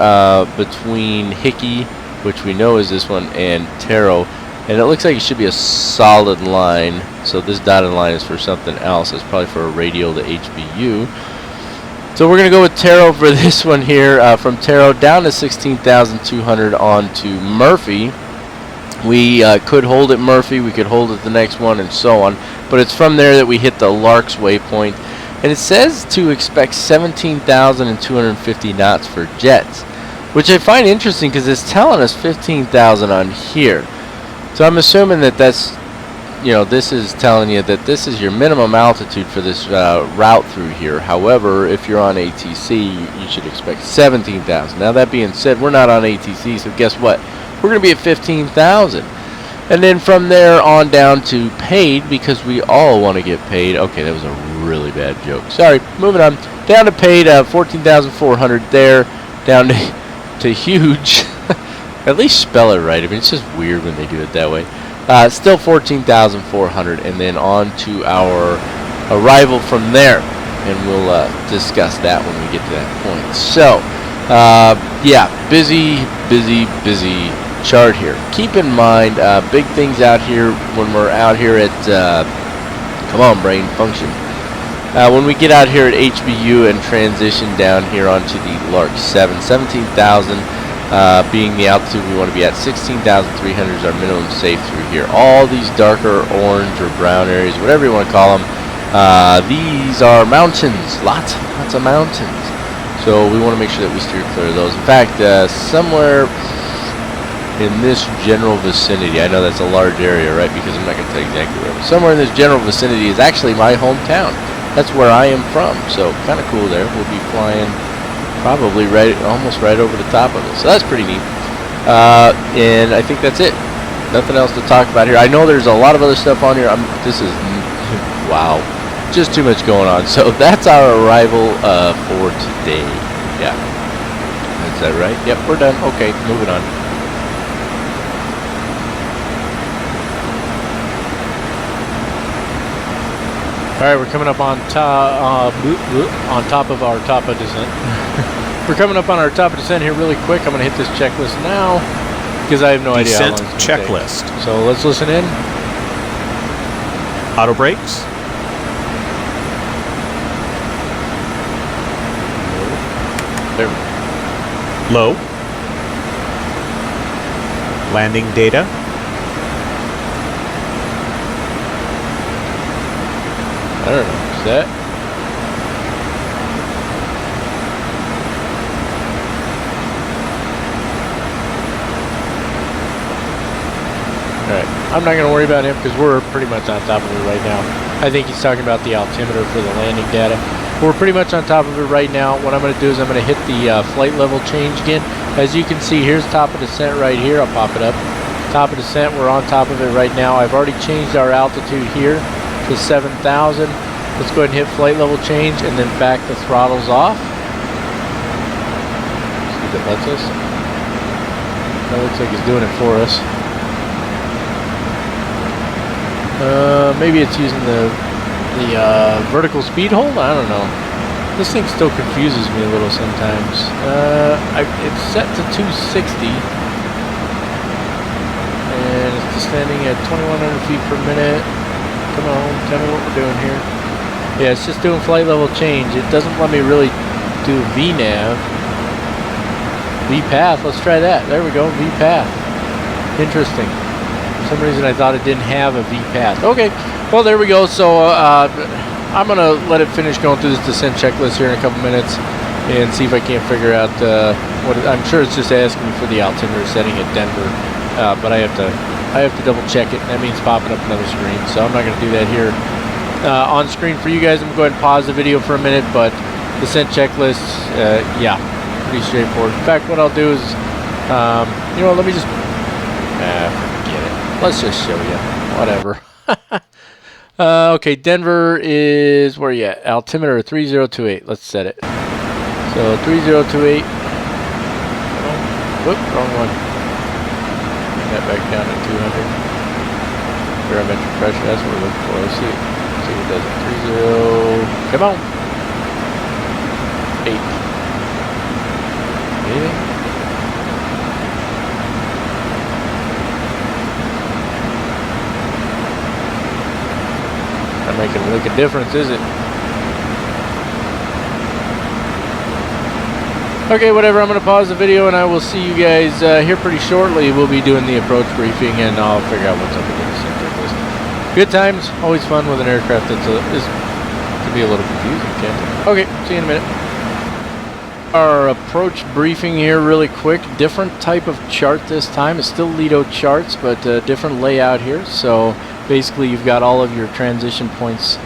S1: between Hickey, which we know is this one, and Taro. And it looks like it should be a solid line. So this dotted line is for something else. It's probably for a radial to HBU. So we're going to go with Taro for this one here. From Taro down to 16,200 on to Murphy. We could hold at Murphy. We could hold at the next one, and so on. But it's from there that we hit the Larks waypoint. And it says to expect 17,250 knots for jets, which I find interesting because it's telling us 15,000 on here. So I'm assuming that that's, you know, this is telling you that this is your minimum altitude for this route through here. However, if you're on ATC, you should expect 17,000. Now that being said, we're not on ATC, so guess what? We're going to be at 15,000. And then from there on down to paid, because we all want to get paid. Okay, that was a really bad joke. Sorry, moving on. Down to paid, 14,400 there. Down to huge. At least spell it right. I mean, it's just weird when they do it that way. Still 14,400. And then on to our arrival from there. And we'll discuss that when we get to that point. So, yeah, busy chart here. Keep in mind, big things out here when we're out here at, come on brain, function. When we get out here at HBU and transition down here onto the Lark 7, 17,000 being the altitude we want to be at. 16,300 is our minimum safe through here. All these darker orange or brown areas, whatever you want to call them, these are mountains, lots of mountains. So we want to make sure that we steer clear of those. In fact, somewhere in this general vicinity, I know that's a large area, right, because I'm not going to tell you exactly where, but somewhere in this general vicinity is actually my hometown. That's where I am from, so kind of cool there. We'll be flying probably almost right over the top of it, so that's pretty neat. And I think that's it. Nothing else to talk about here. I know there's a lot of other stuff on here. This is, wow, just too much going on. So that's our arrival for today. Yeah, is that right? Yep, we're done. Okay, moving on. All right, we're coming up on top of our top of descent. We're coming up on our top of descent here really quick. I'm going to hit this checklist now because I have no idea how long
S2: Descent
S1: it's gonna take.
S2: checklist.
S1: So let's listen in.
S2: Auto brakes.
S1: There we go.
S2: Low. Landing data.
S1: I don't know. Set. Alright, I'm not going to worry about him because we're pretty much on top of it right now. I think he's talking about the altimeter for the landing data. We're pretty much on top of it right now. What I'm going to do is I'm going to hit the flight level change again. As you can see, here's top of descent right here. I'll pop it up. Top of descent, we're on top of it right now. I've already changed our altitude here to 7,000. Let's go ahead and hit flight level change and then back the throttles off. See if it lets us. That looks like it's doing it for us. Maybe it's using the vertical speed hold? I don't know. This thing still confuses me a little sometimes. It's set to 260. And it's descending at 2,100 feet per minute. Come on, tell me what we're doing here. Yeah, it's just doing flight level change. It doesn't let me really do VNAV. VPath, let's try that. There we go, VPath. Interesting. For some reason I thought it didn't have a VPath. Okay, well there we go. So I'm going to let it finish going through this descent checklist here in a couple minutes and see if I can't figure out I'm sure it's just asking me for the altimeter setting at Denver, but I have to double check it. That means popping up another screen, so I'm not going to do that here on screen for you guys. I'm going to go ahead and pause the video for a minute, but descent checklist, yeah, pretty straightforward. In fact, what I'll do is, you know, let me just forget it. Let's just show you. Whatever. Okay, Denver is, where you at? Altimeter 3028. Let's set it. So 3028. Whoop, wrong one. Bring that back down to 200. Barometric pressure, that's what we're looking for. Let's see. Let's see what it does. 30. Come on. 8. Anything? Not making a lick of difference, is it? Okay, whatever. I'm going to pause the video and I will see you guys here pretty shortly. We'll be doing the approach briefing and I'll figure out what's up with this checklist. Good times. Always fun with an aircraft that can be a little confusing, can't it? Okay, see you in a minute. Our approach briefing here really quick. Different type of chart this time. It's still Lido charts, but different layout here. So basically you've got all of your transition points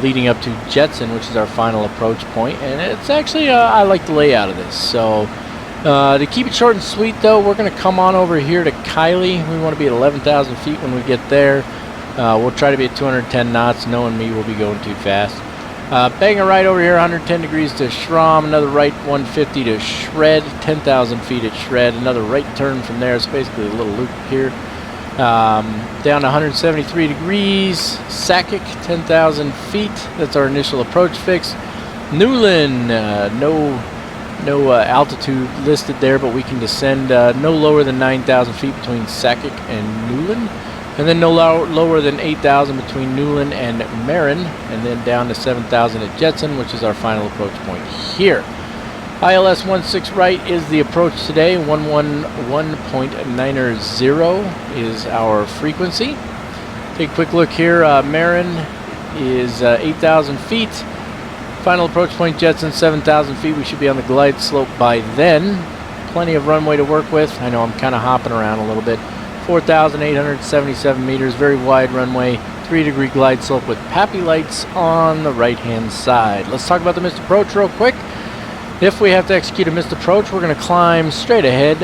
S1: leading up to Jetson, which is our final approach point, and it's actually I like the layout of this. So to keep it short and sweet though, we're going to come on over here to Kylie. We want to be at 11,000 feet when we get there. We'll try to be at 210 knots. Knowing me, we'll be going too fast. Bang a right over here, 110 degrees to Schramm, another right 150 to Shred, 10,000 feet at Shred, another right turn from there. It's basically a little loop here. Down to 173 degrees, Sakic, 10,000 feet. That's our initial approach fix. Newland, no altitude listed there, but we can descend no lower than 9,000 feet between Sakic and Newland, and then no lower than 8,000 between Newland and Marin, and then down to 7,000 at Jetson, which is our final approach point here. ILS 16 right is the approach today. 111.90 is our frequency. Take a quick look here. Marin is 8,000 feet. Final approach point Jetson 7,000 feet. We should be on the glide slope by then. Plenty of runway to work with. I know I'm kind of hopping around a little bit. 4,877 meters, very wide runway. 3-degree glide slope with PAPI lights on the right-hand side. Let's talk about the missed approach real quick. If we have to execute a missed approach, we're going to climb straight ahead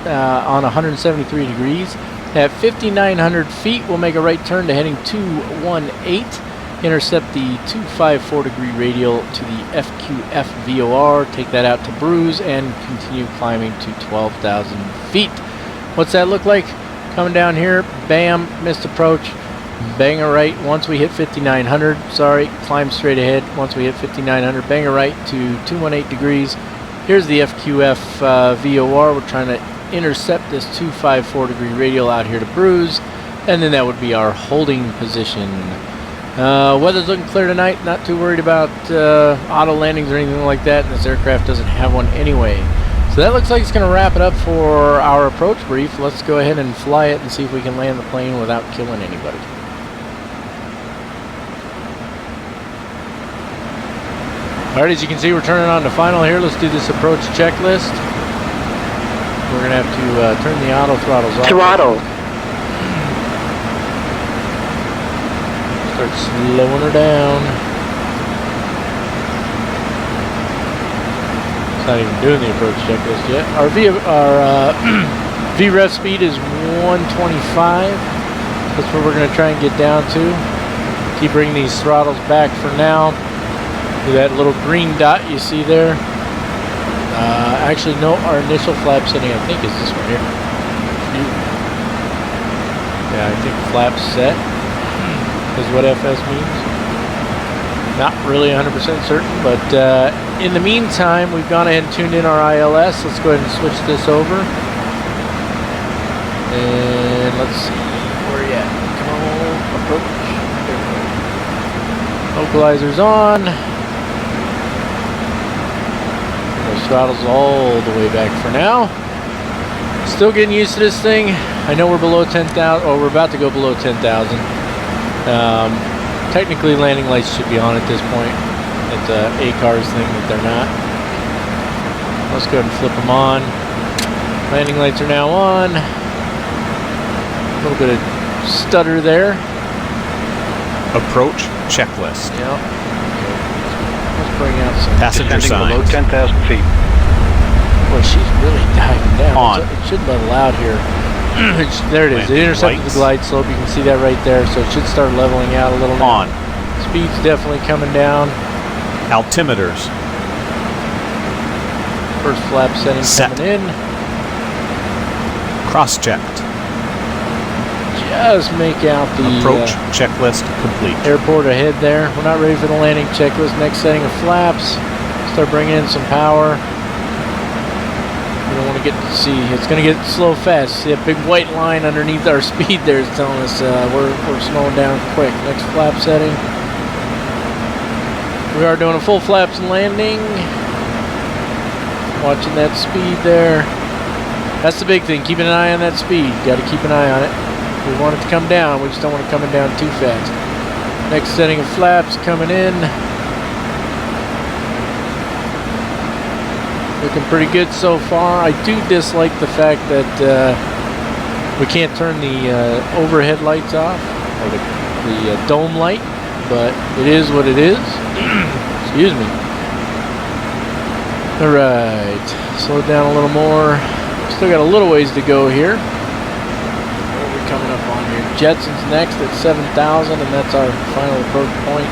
S1: on 173 degrees. At 5,900 feet, we'll make a right turn to heading 218, intercept the 254 degree radial to the FQF VOR, take that out to Bruise, and continue climbing to 12,000 feet. What's that look like? Coming down here, bam, missed approach. Bang a right once we hit 5,900. Sorry, climb straight ahead. Once we hit 5,900, bang a right to 218 degrees. Here's the FQF VOR. We're trying to intercept this 254-degree radial out here to Bruise, and then that would be our holding position. Weather's looking clear tonight. Not too worried about auto landings or anything like that, and this aircraft doesn't have one anyway. So that looks like it's going to wrap it up for our approach brief. Let's go ahead and fly it and see if we can land the plane without killing anybody. Alright, as you can see, we're turning on the final here. Let's do this approach checklist. We're going to have to turn the auto throttles off.
S4: Throttle.
S1: Start slowing her down. It's not even doing the approach checklist yet. Our VREF speed is 125. That's what we're going to try and get down to. Keep bringing these throttles back for now. Do that little green dot you see there. Actually, no, our initial flap setting, I think, is this one here. Yeah, I think flap set is what FS means. Not really 100% certain, but in the meantime, we've gone ahead and tuned in our ILS. Let's go ahead and switch this over. And let's see, where are you at? Come on, approach. There we go. Localizer's on. Those throttles all the way back for now. Still getting used to this thing. I know we're below 10,000, or we're about to go below 10,000. Technically, landing lights should be on at this point. It's a ACARS thing that they're not. Let's go ahead and flip them on. Landing lights are now on. A little bit of stutter there.
S2: Approach checklist.
S1: Yep. Let's bring out some
S2: Passenger
S3: Descending below
S2: signs.
S3: 10,000 feet.
S1: Boy, she's really diving down.
S2: On.
S1: It should level out here. There it is. It
S2: Landing
S1: intercepted
S2: lights.
S1: the glide slope. You can see that right there. So it should start leveling out a little now.
S2: On.
S1: Speed's definitely coming down.
S2: Altimeters.
S1: First flap setting
S2: Set.
S1: coming in.
S2: Cross-checked.
S1: Just make out the
S2: Approach checklist complete.
S1: airport ahead there. We're not ready for the landing checklist. Next setting of flaps. Start bringing in some power. We don't want to get to see. It's going to get slow fast. See that big white line underneath our speed there is telling us we're slowing down quick. Next flap setting. We are doing a full flaps and landing. Watching that speed there. That's the big thing. Keeping an eye on that speed. Got to keep an eye on it. We want it to come down. We just don't want it coming down too fast. Next setting of flaps coming in. Looking pretty good so far. I do dislike the fact that we can't turn the overhead lights off, or the dome light, but it is what it is. Excuse me. Alright, slow down a little more. Still got a little ways to go here. What are we coming up on here? Jetson's next at 7,000, and that's our final approach point.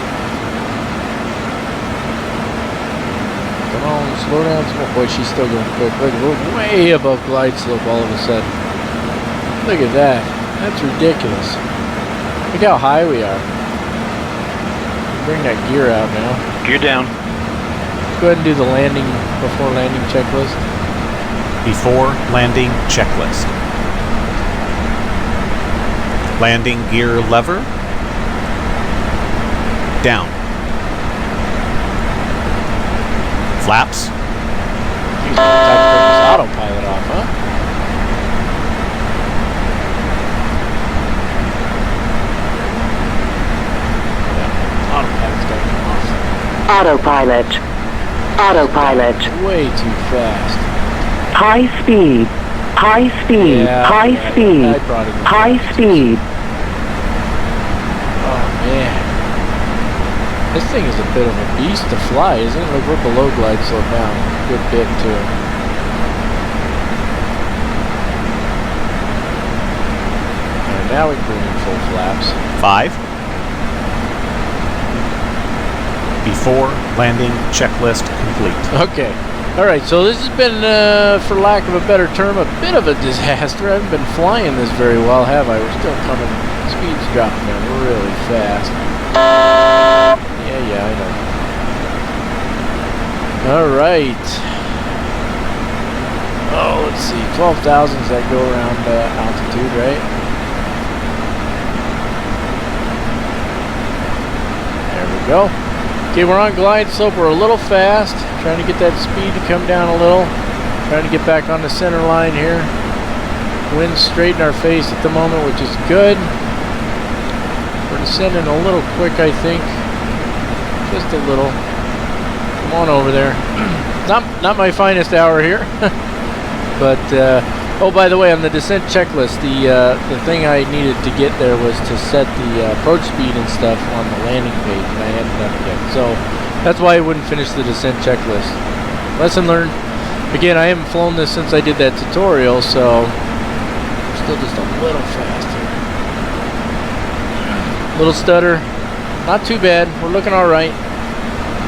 S1: Come on, slow down. Oh boy, she's still going quick. Look, we're way above glide slope all of a sudden. Look at that. That's ridiculous. Look how high we are. Bring that gear out now.
S3: Gear down.
S1: Let's go ahead and do the landing, before landing checklist.
S2: Before landing checklist. Landing gear lever. Down. Flaps.
S1: Geez, time to turn this autopilot off, huh? Yeah, autopilot's gotta come off.
S4: Autopilot. Autopilot.
S1: Way too fast.
S4: High speed. High speed.
S1: Yeah,
S4: High
S1: I
S4: speed.
S1: brought it in.
S4: High speed.
S1: Oh man. This thing is a bit of a beast to fly, isn't it? Look, we're below glide slope now. Good bit too. Alright, now we can bring in full flaps.
S2: 5. Before landing checklist complete.
S1: Okay. Alright, so this has been, for lack of a better term, a bit of a disaster. I haven't been flying this very well, have I? We're still coming, speed's dropping down really fast. Yeah, I know. Alright. Oh, let's see, 12,000s that go around altitude, right? There we go. Okay, we're on glide slope. We're a little fast. Trying to get that speed to come down a little. Trying to get back on the center line here. Wind's straight in our face at the moment, which is good. We're descending a little quick, I think. Just a little. Come on over there. Not my finest hour here. But, oh, by the way, on the descent checklist, the thing I needed to get there was to set the approach speed and stuff on the landing page, and I hadn't done it yet. So that's why I wouldn't finish the descent checklist. Lesson learned. Again, I haven't flown this since I did that tutorial, so I'm still just a little fast here. Little stutter. Not too bad. We're looking all right.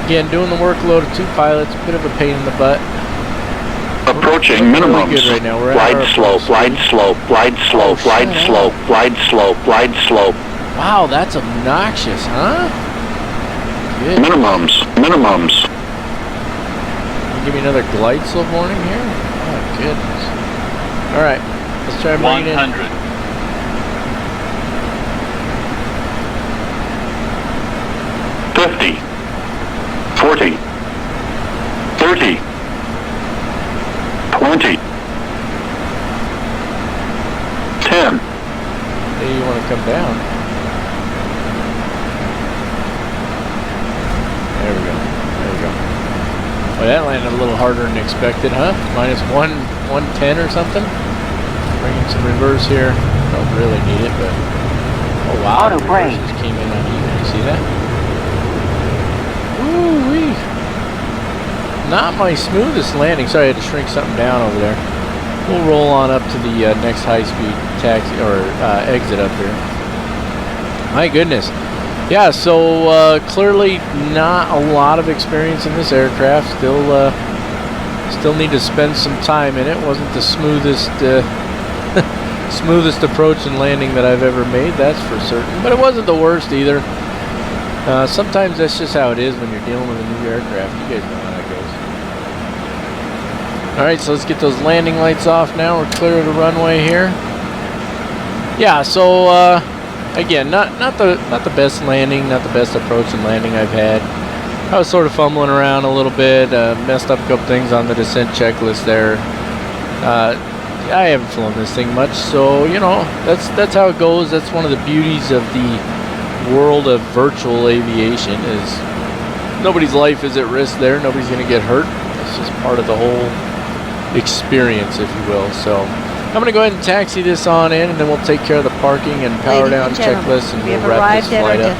S1: Again, doing the workload of 2 pilots, bit of a pain in the butt.
S6: Approaching minimums.
S1: Really good right now. We're
S6: Glide slope, glide slope, glide slope, glide slope, glide slope, glide slope.
S1: Wow, that's obnoxious, huh? Good.
S6: Minimums, minimums.
S1: You give me another glide slope warning here? Oh, goodness. All right, let's try and bring it in.
S7: 100.
S6: 50, 40, 30, 20, 10.
S1: Hey, you want to come down? There we go. There we go. Well, that landed a little harder than expected, huh? Minus 110 or something. Bringing some reverse here. Don't really need it, but oh wow,
S4: Auto
S1: the
S4: brake.
S1: reverses came in uneven. You see that? Woo-wee. Not my smoothest landing. Sorry, I had to shrink something down over there. We'll roll on up to the next high-speed taxi or exit up here. My goodness. Yeah, so clearly not a lot of experience in this aircraft. Still need to spend some time in it. Wasn't the smoothest smoothest approach and landing that I've ever made, that's for certain. But it wasn't the worst either. Sometimes that's just how it is when you're dealing with a new aircraft. You guys know how that goes. Alright, so let's get those landing lights off now. We're clear of the runway here. Yeah, so again, not the best landing, not the best approach and landing I've had. I was sort of fumbling around a little bit, messed up a couple things on the descent checklist there. I haven't flown this thing much, so you know that's how it goes. That's one of the beauties of the world of virtual aviation, is nobody's life is at risk there. Nobody's going to get hurt. It's just part of the whole experience, if you will. So I'm going to go ahead and taxi this on in, and then we'll take care of the parking and power down checklist, and we'll wrap this flight up.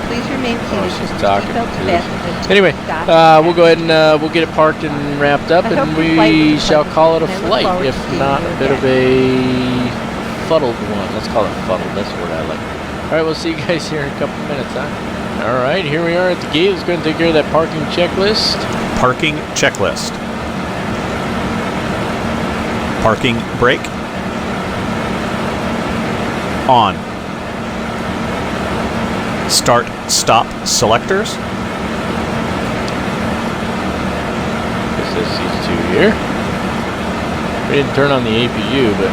S8: Please remain seated.
S1: She's talking.
S8: Fastened.
S1: Anyway, we'll go ahead and we'll get it parked and wrapped up, and we shall call it a flight, if not a bit of a fuddled one. Let's call it fuddled. That's the word I like. All right, we'll see you guys here in a couple minutes, huh? All right, here we are at the gate. Let's go ahead and take care of that parking checklist.
S2: Parking checklist. Parking brake. On. Start stop selectors.
S1: Guess this these two here. We didn't turn on the APU, but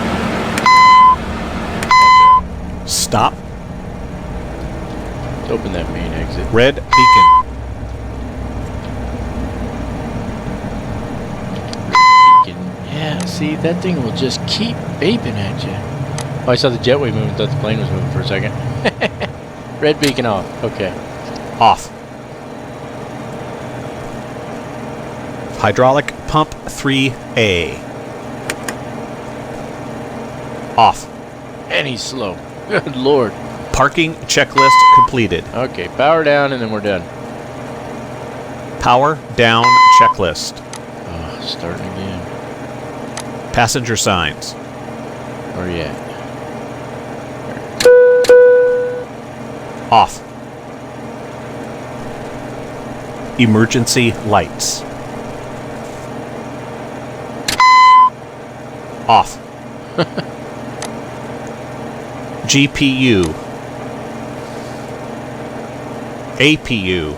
S2: Stop.
S1: let's open that main exit.
S2: Red beacon.
S1: Yeah, see, that thing will just keep beeping at you. Oh, I saw the jetway moving. Thought the plane was moving for a second. Red beacon off. Okay.
S2: Off. Hydraulic pump 3A. Off.
S1: And he's slow. Good lord.
S2: Parking checklist completed.
S1: Okay, power down and then we're done.
S2: Power down checklist.
S1: Oh, starting again.
S2: Passenger signs.
S1: Where you at?
S2: Off. Emergency lights. Off. GPU. APU.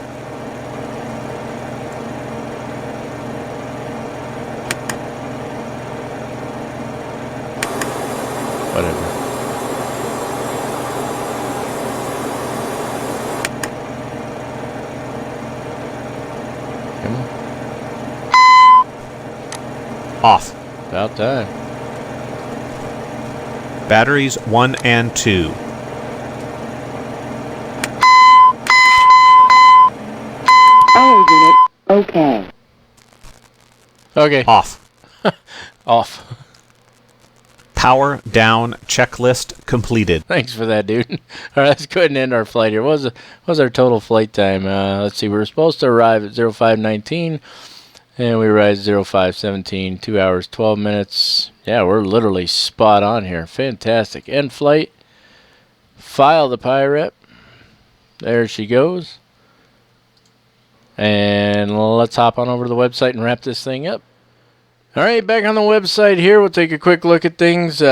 S1: Whatever. Come on.
S2: Off.
S1: About time.
S2: Batteries 1 and 2.
S4: All unit, okay.
S1: Okay.
S2: Off.
S1: Off.
S2: Power down checklist completed.
S1: Thanks for that, dude. All right, let's go ahead and end our flight here. What was our total flight time? Let's see. We were supposed to arrive at 0519, and we arrived at 0517. 2 hours, 12 minutes. Yeah, we're literally spot on here. Fantastic. End flight. File the pirate. There she goes. And let's hop on over to the website and wrap this thing up. All right, back on the website here. We'll take a quick look at things.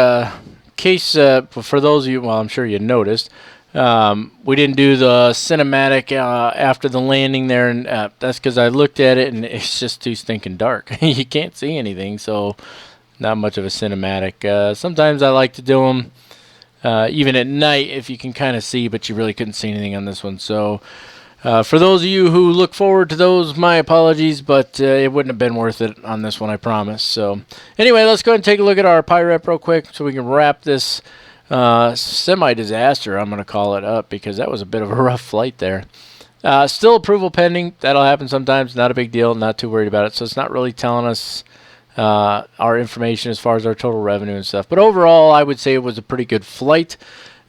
S1: Case for those of you, well, I'm sure you noticed, we didn't do the cinematic after the landing there, and that's because I looked at it and it's just too stinking dark. You can't see anything, so not much of a cinematic. Sometimes I like to do them even at night if you can kind of see, but you really couldn't see anything on this one. So for those of you who look forward to those, my apologies, but it wouldn't have been worth it on this one, I promise. So anyway, let's go ahead and take a look at our PIREP real quick so we can wrap this semi-disaster, I'm going to call it, up, because that was a bit of a rough flight there. Still approval pending. That'll happen sometimes. Not a big deal. Not too worried about it. So it's not really telling us our information as far as our total revenue and stuff. But overall, I would say it was a pretty good flight.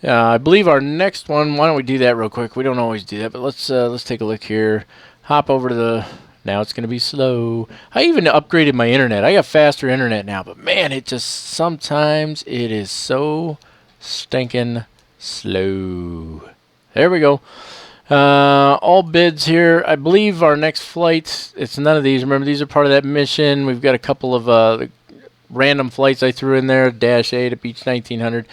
S1: I believe our next one, why don't we do that real quick? We don't always do that, but let's take a look here. Hop over to the, now it's going to be slow. I even upgraded my internet. I got faster internet now, but man, it just, sometimes it is so stinking slow. There we go. All bids here. I believe our next flight, it's none of these. Remember, these are part of that mission. We've got a couple of random flights I threw in there, Dash 8 to Beach 1900.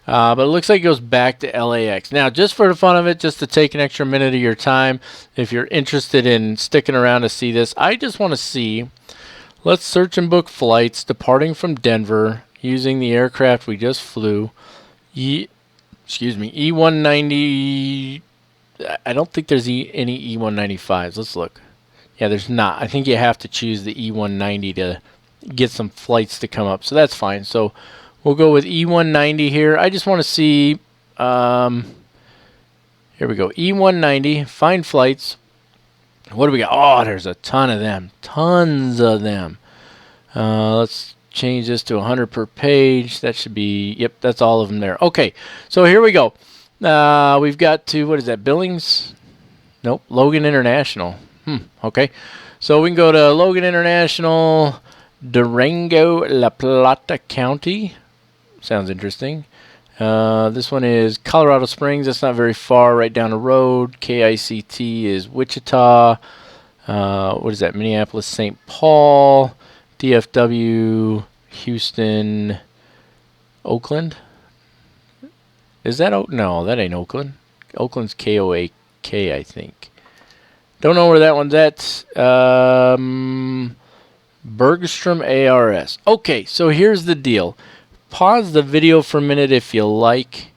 S1: But it looks like it goes back to LAX. Now, just for the fun of it, just to take an extra minute of your time, if you're interested in sticking around to see this, I just want to see, let's search and book flights departing from Denver using the aircraft we just flew. E190, I don't think there's any E195s. Let's look. Yeah, there's not. I think you have to choose the E190 to get some flights to come up, so that's fine. So we'll go with E190 here. I just want to see, here we go, E190, find flights. What do we got? Oh, there's a ton of them. Tons of them. Let's change this to 100 per page. That should be, yep, that's all of them there. Okay, so here we go. We've got to, what is that, Billings? Nope, Logan International. Okay. So we can go to Logan International, Durango, La Plata County. Sounds interesting. This one is Colorado Springs. That's not very far, right down the road. KICT is Wichita. What is that? Minneapolis, St. Paul. DFW, Houston, Oakland. Is that no? That ain't Oakland. Oakland's KOAK, I think. Don't know where that one's at. Bergstrom ARS. Okay, so here's the deal. Pause the video for a minute if you like,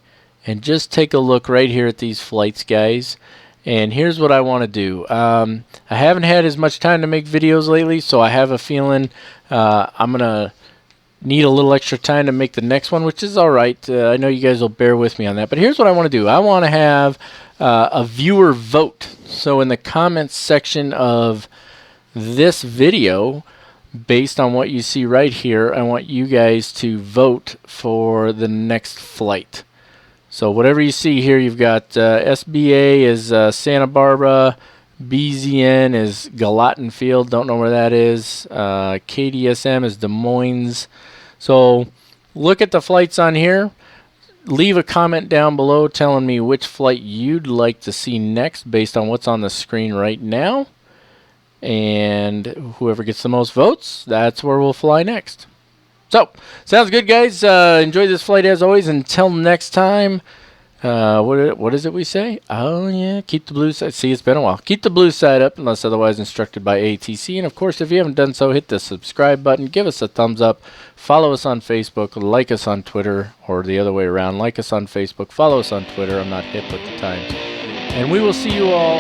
S1: and just take a look right here at these flights, guys. And here's what I want to do. I haven't had as much time to make videos lately, so I have a feeling I'm going to need a little extra time to make the next one, which is all right. I know you guys will bear with me on that. But here's what I want to do. I want to have a viewer vote. So in the comments section of this video, based on what you see right here, I want you guys to vote for the next flight. So whatever you see here, you've got SBA is Santa Barbara, BZN is Gallatin Field, don't know where that is. KDSM is Des Moines. So look at the flights on here. Leave a comment down below telling me which flight you'd like to see next based on what's on the screen right now. And whoever gets the most votes, that's where we'll fly next. So, sounds good, guys. Enjoy this flight as always. Until next time, What is it we say? Oh, yeah, keep the blue side. See, it's been a while. Keep the blue side up unless otherwise instructed by ATC. And, of course, if you haven't done so, hit the subscribe button. Give us a thumbs up. Follow us on Facebook. Like us on Twitter, or the other way around. Like us on Facebook. Follow us on Twitter. I'm not hip with the times. And we will see you all